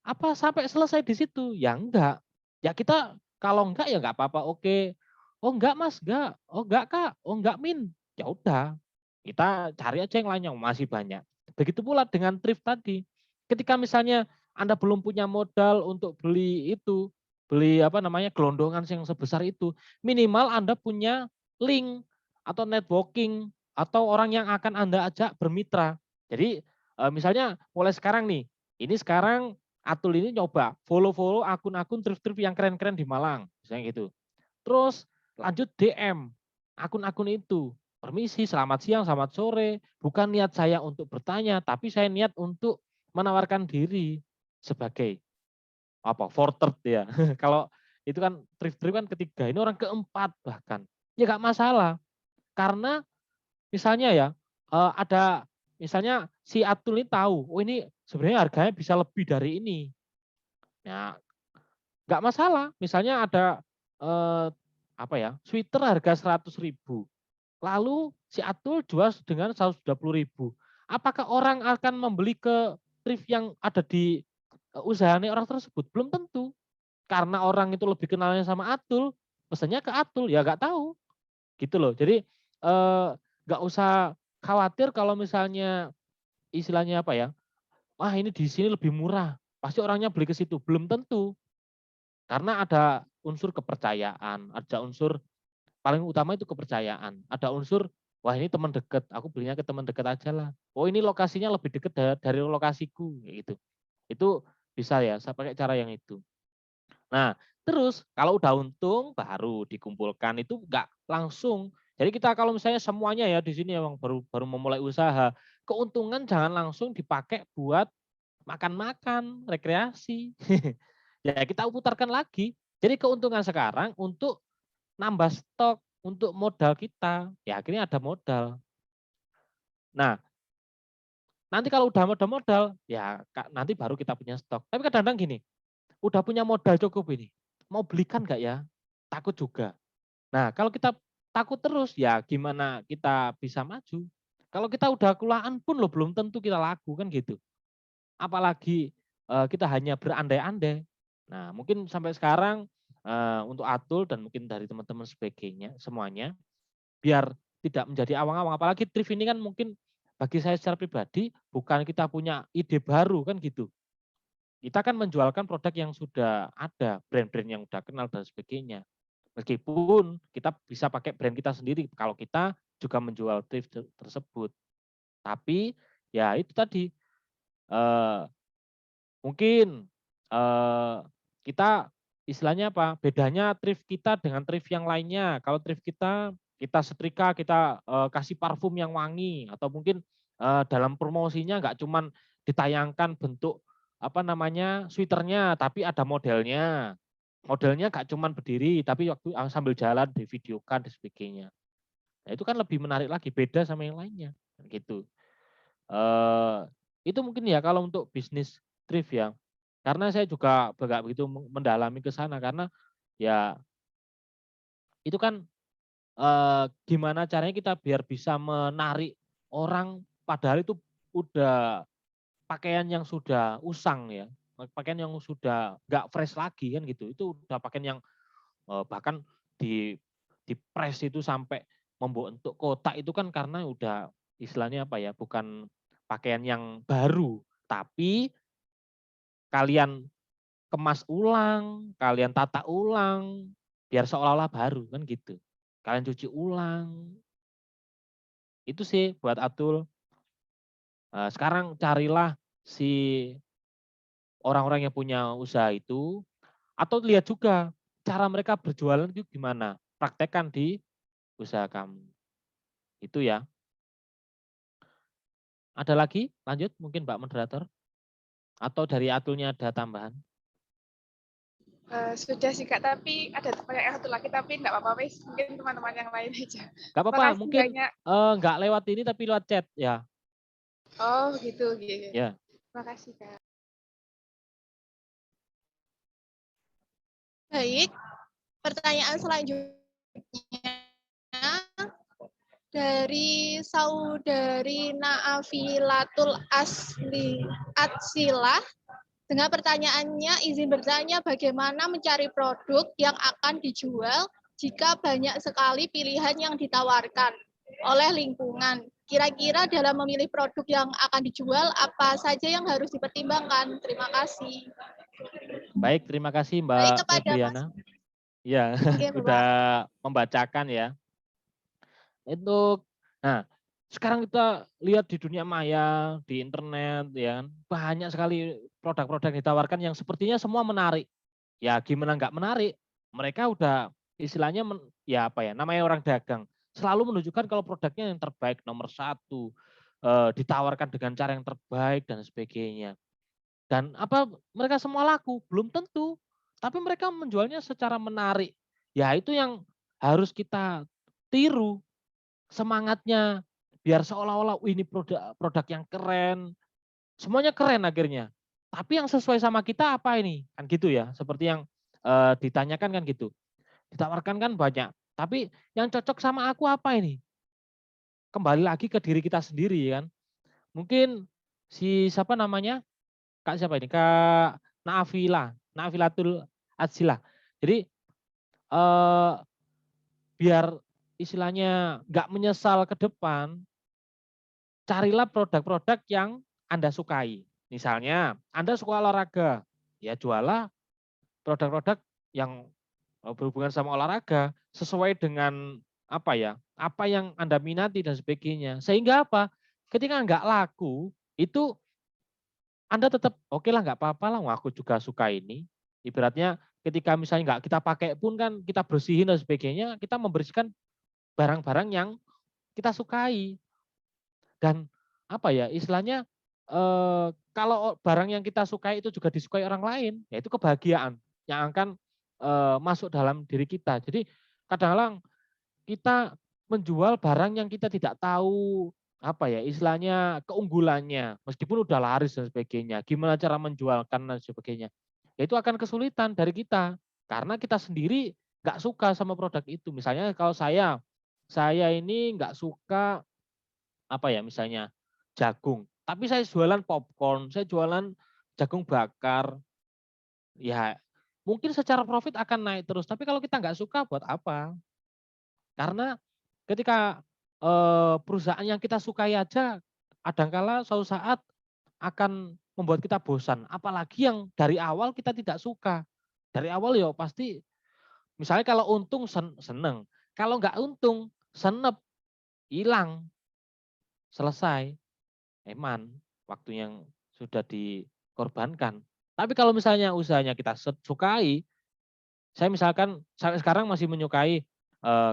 apa sampai selesai di situ? Ya enggak. Ya kita kalau enggak ya enggak apa-apa, oke. Oh enggak Mas, enggak. Oh enggak Kak, oh enggak Min. Ya udah. Kita cari aja yang lainnya, masih banyak. Begitu pula dengan thrift tadi. Ketika misalnya Anda belum punya modal untuk beli itu, beli apa namanya gelondongan yang sebesar itu, minimal Anda punya link atau networking atau orang yang akan Anda ajak bermitra. Jadi misalnya mulai sekarang nih, ini sekarang Atul ini nyoba follow-follow akun-akun thrift-thrift yang keren-keren di Malang, misalnya gitu. Terus lanjut DM akun-akun itu. Permisi, selamat siang, selamat sore. Bukan niat saya untuk bertanya, tapi saya niat untuk menawarkan diri sebagai apa? Forthird ya. Kalau itu kan thrift-thrift kan ketiga, ini orang keempat bahkan. Ya nggak masalah. Karena misalnya ya ada misalnya si Atul ini tahu, oh ini sebenarnya harganya bisa lebih dari ini. Ya nggak masalah. Misalnya ada apa ya sweater harga 100.000. lalu si Atul jual dengan 120.000. Apakah orang akan membeli ke thrift yang ada di usahanya orang tersebut? Belum tentu. Karena orang itu lebih kenalnya sama Atul, pesannya ke Atul, ya nggak tahu. Gitu loh. Jadi nggak usah khawatir kalau misalnya istilahnya apa ya, wah ini di sini lebih murah, pasti orangnya beli ke situ. Belum tentu. Karena ada unsur kepercayaan, ada unsur paling utama itu kepercayaan. Ada unsur, wah ini teman dekat, aku belinya ke teman dekat aja lah. Oh ini lokasinya lebih dekat dari lokasiku, gitu. Itu bisa ya, saya pakai cara yang itu. Nah, terus kalau udah untung baru dikumpulkan, itu enggak langsung. Jadi kita kalau misalnya semuanya ya di sini yang baru memulai usaha, keuntungan jangan langsung dipakai buat makan-makan, rekreasi. Ya kita putarkan lagi. Jadi keuntungan sekarang untuk nambah stok, untuk modal kita. Ya akhirnya ada modal. Nah, nanti kalau udah ada modal, ya nanti baru kita punya stok. Tapi kadang-kadang gini, udah punya modal cukup ini, mau belikan nggak ya? Takut juga. Nah, kalau kita takut terus, ya gimana kita bisa maju? Kalau kita udah kulaan pun loh, belum tentu kita laku kan gitu. Apalagi kita hanya berandai-andai. Nah, mungkin sampai sekarang untuk Atul dan mungkin dari teman-teman sebagainya semuanya, biar tidak menjadi awang-awang. Apalagi thrift ini kan mungkin bagi saya secara pribadi bukan kita punya ide baru kan gitu. Kita kan menjualkan produk yang sudah ada, brand-brand yang sudah kenal dan sebagainya. Meskipun kita bisa pakai brand kita sendiri kalau kita juga menjual thrift tersebut. Tapi ya itu tadi mungkin kita istilahnya apa? Bedanya thrift kita dengan thrift yang lainnya. Kalau thrift kita setrika, kita kasih parfum yang wangi atau mungkin dalam promosinya nggak cuman ditayangkan bentuk apa namanya sweaternya, tapi ada modelnya. Modelnya nggak cuman berdiri, tapi waktu sambil jalan divideokan dan sebagainya. Nah, itu kan lebih menarik lagi, beda sama yang lainnya, gitu. Itu mungkin ya kalau untuk bisnis thrift ya. Karena saya juga nggak begitu mendalami ke sana karena ya itu kan gimana caranya kita biar bisa menarik orang padahal itu udah pakaian yang sudah usang ya, pakaian yang sudah nggak fresh lagi kan gitu. Itu udah pakaian yang bahkan di press itu sampai membentuk kotak itu kan karena udah istilahnya apa ya, bukan pakaian yang baru, tapi kalian kemas ulang, kalian tata ulang, biar seolah-olah baru kan gitu. Kalian cuci ulang. Itu sih buat Atul. Sekarang carilah si orang-orang yang punya usaha itu, atau lihat juga cara mereka berjualan itu gimana. Praktekkan di usaha kamu. Itu ya. Ada lagi? Lanjut mungkin Mbak Moderator? Atau dari Atulnya ada tambahan? Sudah sih Kak, tapi ada teman yang satu lagi, tapi enggak apa-apa wis, mungkin teman-teman yang lain aja. Gak apa-apa, Makasih mungkin banyak. nggak lewat ini tapi lewat chat ya. Oh gitu, gitu. Ya. Makasih Kak. Baik, pertanyaan selanjutnya dari saudari Naafilatul Atsilah. Dengan pertanyaannya, izin bertanya bagaimana mencari produk yang akan dijual jika banyak sekali pilihan yang ditawarkan oleh lingkungan. Kira-kira dalam memilih produk yang akan dijual, apa saja yang harus dipertimbangkan? Terima kasih. Baik, terima kasih Mbak Baik, kepada Febriana. Ya, Oke, udah membacakan ya. Nah, sekarang kita lihat di dunia maya, di internet, ya banyak sekali produk-produk yang ditawarkan yang sepertinya semua menarik. Ya gimana nggak menarik? Mereka udah istilahnya ya apa ya, namanya orang dagang. Selalu menunjukkan kalau produknya yang terbaik, nomor satu, ditawarkan dengan cara yang terbaik dan sebagainya. Dan apa mereka semua laku? Belum tentu. Tapi mereka menjualnya secara menarik. Ya itu yang harus kita tiru semangatnya biar seolah-olah ini produk yang keren, semuanya keren akhirnya. Tapi yang sesuai sama kita apa ini? Kan gitu ya, seperti yang ditanyakan kan gitu. Ditawarkan kan banyak, tapi yang cocok sama aku apa ini? kembali lagi ke diri kita sendiri kan. Mungkin si siapa namanya? Kak siapa ini? Kak Naafilatul Azilah. Jadi biar istilahnya nggak menyesal ke depan, carilah produk-produk yang Anda sukai. Misalnya, Anda suka olahraga, ya jualah produk-produk yang berhubungan sama olahraga sesuai dengan apa yang Anda minati dan sebagainya. Sehingga apa? Ketika nggak laku, itu Anda tetap oke lah, nggak apa-apa lah, aku juga suka ini. Ibaratnya ketika misalnya nggak kita pakai pun kan kita bersihin dan sebagainya, kita membersihkan barang-barang yang kita sukai. Dan istilahnya kalau barang yang kita sukai itu juga disukai orang lain, yaitu kebahagiaan yang akan masuk dalam diri kita. Jadi kadang-kadang kita menjual barang yang kita tidak tahu istilahnya keunggulannya, meskipun udah laris dan sebagainya. Gimana cara menjualkan dan sebagainya. Ya itu akan kesulitan dari kita karena kita sendiri nggak suka sama produk itu. Misalnya kalau saya ini nggak suka misalnya jagung, tapi saya jualan popcorn, saya jualan jagung bakar, ya mungkin secara profit akan naik terus. Tapi kalau kita nggak suka buat apa? Karena ketika perusahaan yang kita sukai aja, kadangkala suatu saat akan membuat kita bosan. Apalagi yang dari awal kita tidak suka. Dari awal ya pasti, misalnya kalau untung seneng, kalau nggak untung senep, hilang, selesai, eman, waktu yang sudah dikorbankan. Tapi kalau misalnya usahanya kita sukai, saya misalkan sekarang masih menyukai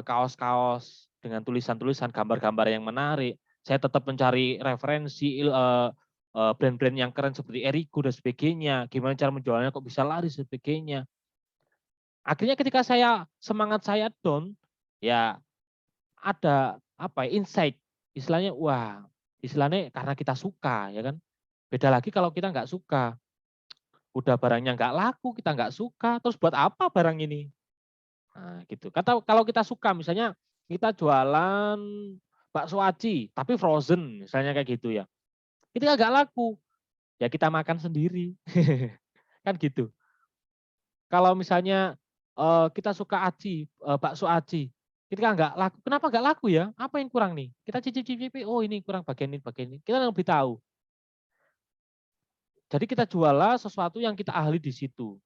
kaos-kaos dengan tulisan-tulisan, gambar-gambar yang menarik. Saya tetap mencari referensi brand-brand yang keren seperti Erigo dan sebagainya. Gimana cara menjualnya kok bisa laris dan sebagainya. Akhirnya ketika semangat saya down, ya ada insight, istilahnya istilahnya karena kita suka, ya kan. Beda lagi kalau kita nggak suka, udah barangnya nggak laku, kita nggak suka, terus buat apa barang ini? Nah, gitu. Kalau kita suka, misalnya kita jualan bakso aci, tapi frozen, misalnya kayak gitu ya. Ketika nggak laku, ya kita makan sendiri, kan gitu. Kalau misalnya kita suka bakso aci, ketika nggak laku, kenapa nggak laku ya? Apa yang kurang nih? Kita cicip-cicip, oh ini kurang bagian ini. Kita lebih tahu. Jadi kita jualah sesuatu yang kita ahli di situ.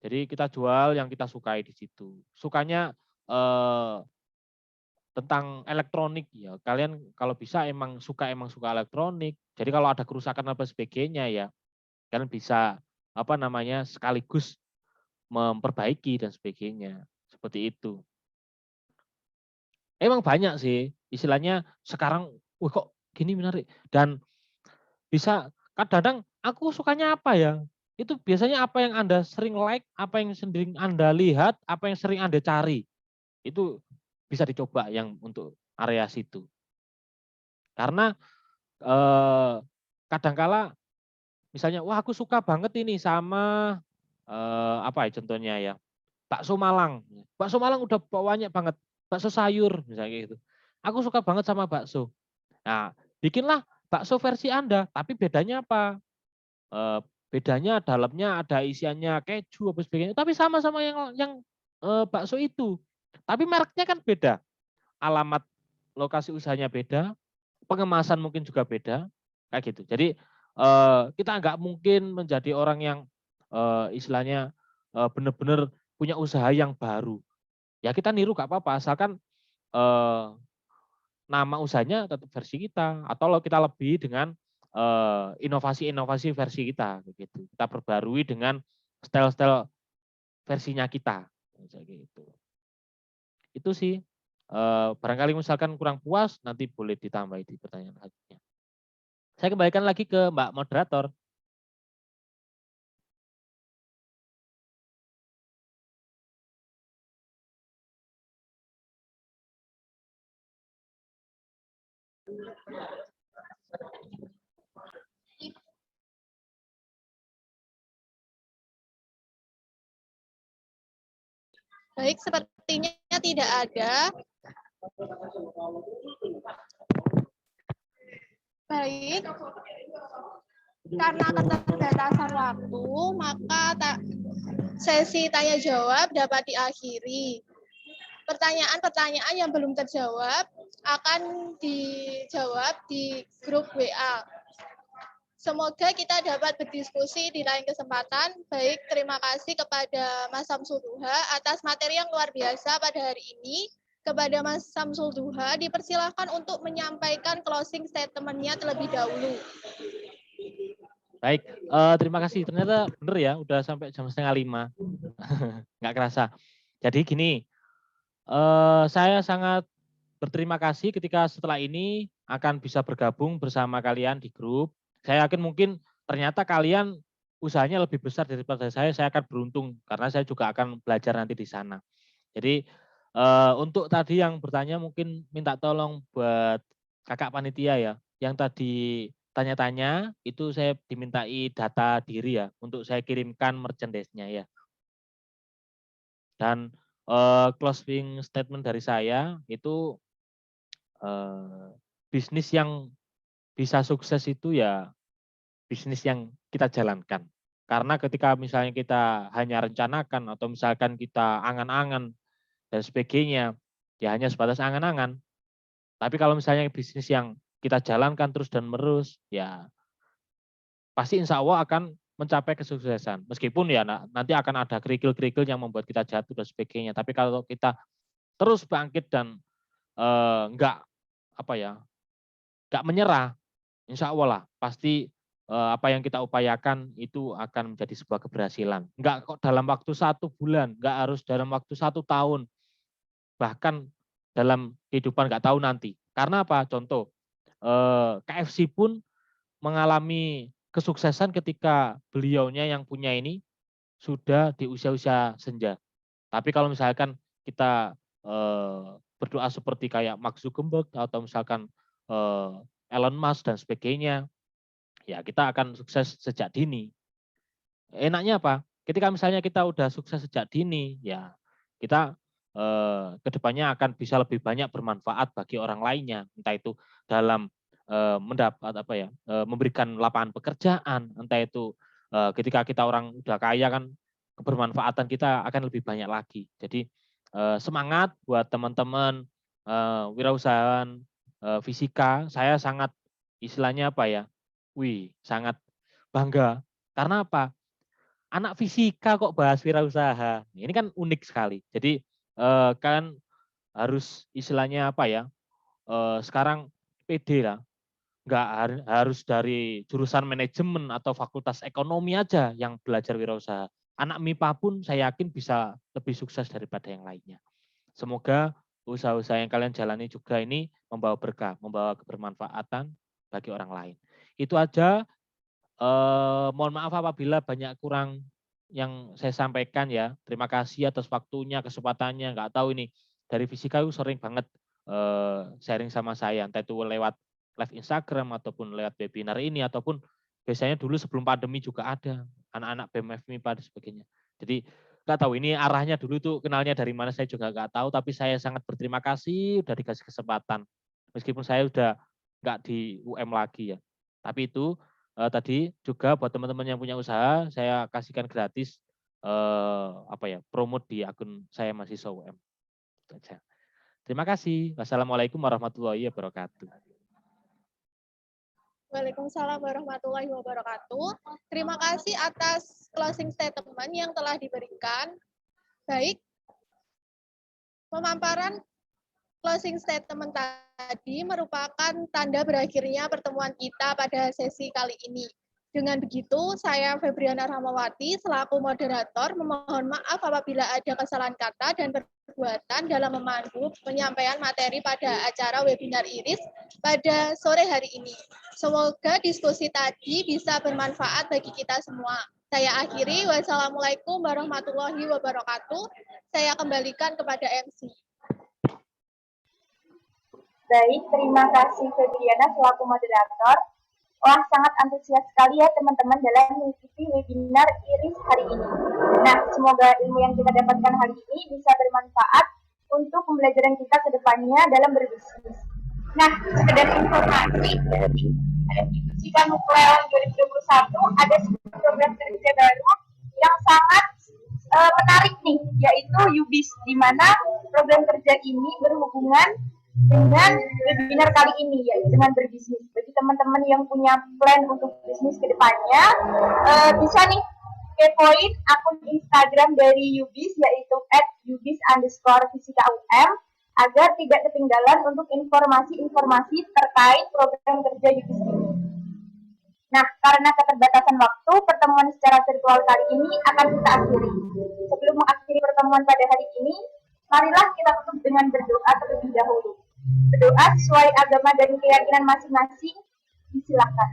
Jadi kita jual yang kita sukai di situ. Sukanya tentang elektronik ya. Kalian kalau bisa emang suka elektronik. Jadi kalau ada kerusakan apa sebagainya ya, kalian bisa sekaligus memperbaiki dan sebagainya. Seperti itu. Emang banyak sih istilahnya sekarang, wah kok gini menarik, dan bisa kadang-kadang aku sukanya apa ya? Itu biasanya apa yang Anda sering like, apa yang sering Anda lihat, apa yang sering Anda cari. Itu bisa dicoba yang untuk area situ. Karena kadangkala misalnya, wah aku suka banget ini sama contohnya ya, bakso Malang. Bakso Malang udah banyak banget, bakso sayur misalnya gitu. Aku suka banget sama bakso. Nah, bikinlah bakso versi Anda, tapi bedanya apa? Bedanya dalamnya ada isiannya keju apa sebagainya, tapi sama-sama yang bakso itu. Tapi mereknya kan beda. Alamat lokasi usahanya beda, pengemasan mungkin juga beda, kayak gitu. Jadi kita nggak mungkin menjadi orang yang istilahnya benar-benar punya usaha yang baru. Ya kita niru nggak apa-apa, asalkan nama usahanya tetap versi kita, atau kalau kita lebih dengan inovasi-inovasi versi kita, begitu. Kita perbarui dengan style-style versinya kita, gitu. Itu sih. Barangkali misalkan kurang puas, nanti boleh ditambah di pertanyaan selanjutnya. Saya kembalikan lagi ke Mbak Moderator. Baik, sepertinya tidak ada. Baik, karena keterbatasan waktu, maka sesi tanya jawab dapat diakhiri. Pertanyaan-pertanyaan yang belum terjawab akan dijawab di grup WA. Semoga kita dapat berdiskusi di lain kesempatan. Baik, terima kasih kepada Mas Samsul Duha atas materi yang luar biasa pada hari ini. Kepada Mas Samsul Duha, dipersilahkan untuk menyampaikan closing statement-nya terlebih dahulu. Baik, terima kasih. Ternyata benar ya, udah sampai jam 4:30. Nggak kerasa. Jadi gini, saya sangat berterima kasih ketika setelah ini akan bisa bergabung bersama kalian di grup. Saya yakin mungkin ternyata kalian usahanya lebih besar daripada saya akan beruntung karena saya juga akan belajar nanti di sana. Jadi untuk tadi yang bertanya mungkin minta tolong buat kakak panitia ya, yang tadi tanya-tanya itu saya dimintai data diri ya, untuk saya kirimkan merchandise-nya ya. Dan closing statement dari saya itu bisnis yang bisa sukses itu ya bisnis yang kita jalankan. Karena ketika misalnya kita hanya rencanakan atau misalkan kita angan-angan dan sebagainya, ya hanya sebatas angan-angan. Tapi kalau misalnya bisnis yang kita jalankan terus dan menerus, ya pasti insya Allah akan mencapai kesuksesan. Meskipun ya nanti akan ada kerikil-kerikil yang membuat kita jatuh dan sebagainya. Tapi kalau kita terus bangkit dan enggak menyerah, insya Allah lah pasti apa yang kita upayakan itu akan menjadi sebuah keberhasilan. Enggak kok dalam waktu 1 bulan, enggak harus dalam waktu 1 tahun, bahkan dalam kehidupan enggak tahu nanti. Karena apa? Contoh, KFC pun mengalami kesuksesan ketika beliaunya yang punya ini sudah di usia-usia senja. Tapi kalau misalkan kita berdoa seperti kayak Mark Zuckerberg atau misalkan Elon Musk dan sebagainya, ya kita akan sukses sejak dini. Enaknya apa? Ketika misalnya kita udah sukses sejak dini, ya kita kedepannya akan bisa lebih banyak bermanfaat bagi orang lainnya, entah itu dalam mendapat memberikan lapangan pekerjaan, entah itu ketika kita orang udah kaya kan kebermanfaatan kita akan lebih banyak lagi. Jadi semangat buat teman-teman wirausahaan fisika. Saya sangat istilahnya sangat bangga. Karena apa? Anak fisika kok bahas wirausaha. Ini kan unik sekali. Jadi kan harus istilahnya sekarang pede lah. Nggak harus dari jurusan manajemen atau fakultas ekonomi aja yang belajar wirausaha. Anak MIPA pun saya yakin bisa lebih sukses daripada yang lainnya. Semoga usaha-usaha yang kalian jalani juga ini membawa berkah, membawa kebermanfaatan bagi orang lain. Itu aja. Mohon maaf apabila banyak kurang yang saya sampaikan ya. Terima kasih atas waktunya, kesempatannya. Nggak tahu ini dari fisika itu sering banget sharing sama saya, entah itu lewat live Instagram ataupun lewat webinar ini ataupun biasanya dulu sebelum pandemi juga ada anak-anak BMF MIPA dan sebagainya. Jadi nggak tahu ini arahnya dulu tuh kenalnya dari mana saya juga nggak tahu, tapi saya sangat berterima kasih udah dikasih kesempatan. Meskipun saya udah nggak di UM lagi ya. Tapi itu tadi juga buat teman-teman yang punya usaha, saya kasihkan gratis promote di akun saya mahasiswa UM. Terima kasih. Wassalamualaikum warahmatullahi wabarakatuh. Waalaikumsalam warahmatullahi wabarakatuh. Terima kasih atas closing statement yang telah diberikan. Baik, pemaparan closing statement tadi merupakan tanda berakhirnya pertemuan kita pada sesi kali ini. Dengan begitu, saya Febriana Rahmawati selaku moderator memohon maaf apabila ada kesalahan kata dan perbuatan dalam memandu penyampaian materi pada acara webinar IRIS pada sore hari ini. Semoga diskusi tadi bisa bermanfaat bagi kita semua. Saya akhiri, wassalamualaikum warahmatullahi wabarakatuh. Saya kembalikan kepada MC. Baik, terima kasih Febriana selaku moderator. Wah, sangat antusias sekali ya teman-teman dalam mengikuti webinar IRIS hari ini. Nah, semoga ilmu yang kita dapatkan hari ini bisa bermanfaat untuk pembelajaran kita ke depannya dalam berbisnis. Nah, sekedar informasi, jika nuklear 2021 ada sebuah program kerja baru yang sangat menarik nih, yaitu UBIS, di mana program kerja ini berhubungan dengan webinar kali ini, yaitu dengan berbisnis. Bagi teman-teman yang punya plan untuk bisnis ke depannya, bisa nih kepoin akun Instagram dari UBIS, yaitu @ubis_fisika_UM, agar tidak ketinggalan untuk informasi-informasi terkait program kerja UBIS ini. Nah, karena keterbatasan waktu, pertemuan secara virtual kali ini akan kita akhiri. Sebelum mengakhiri pertemuan pada hari ini, marilah kita tutup dengan berdoa terlebih dahulu. Berdoa sesuai agama dan keyakinan masing-masing, disilakan.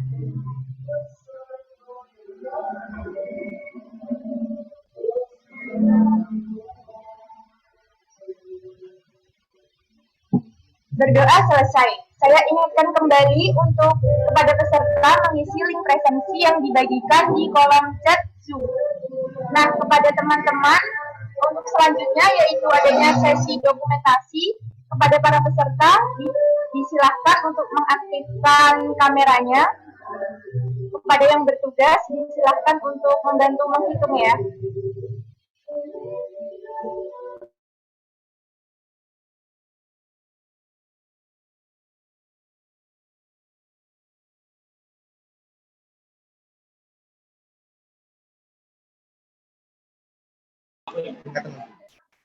Berdoa selesai. Saya ingatkan kembali untuk kepada peserta mengisi link presensi yang dibagikan di kolom chat Zoom. Nah, kepada teman-teman, untuk selanjutnya yaitu adanya sesi dokumentasi, kepada para peserta disilahkan untuk mengaktifkan kameranya. Kepada yang bertugas disilahkan untuk membantu menghitung ya.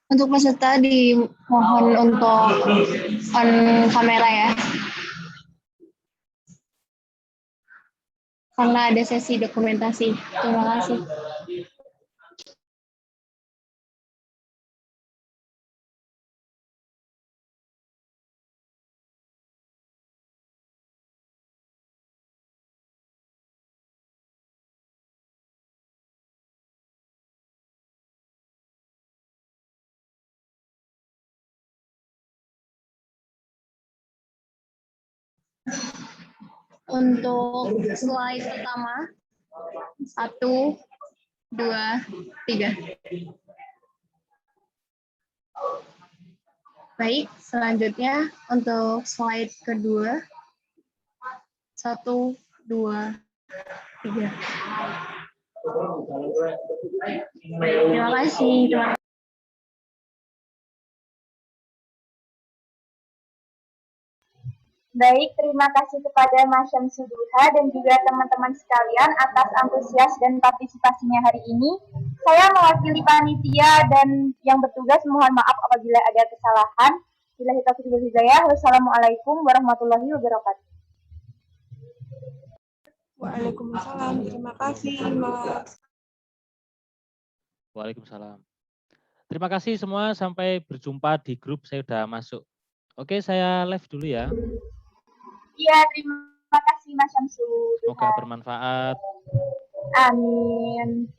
Untuk peserta dimohon untuk on kamera ya. Karena ada sesi dokumentasi. Terima kasih. Untuk slide pertama, 1, 2, 3. Baik, selanjutnya untuk slide kedua, 1, 2, 3. Terima kasih. Baik, terima kasih kepada Mas Syamsul Duha dan juga teman-teman sekalian atas antusias dan partisipasinya hari ini. Saya mewakili panitia dan yang bertugas mohon maaf apabila ada kesalahan. Billahi taufiq wal hidayah. Wassalamualaikum warahmatullahi wabarakatuh. Waalaikumsalam. Terima kasih, Mas. Waalaikumsalam. Terima kasih semua, sampai berjumpa di grup, saya sudah masuk. Oke, saya live dulu ya. Iya, terima kasih Mas Syamsul. Semoga bermanfaat. Amin.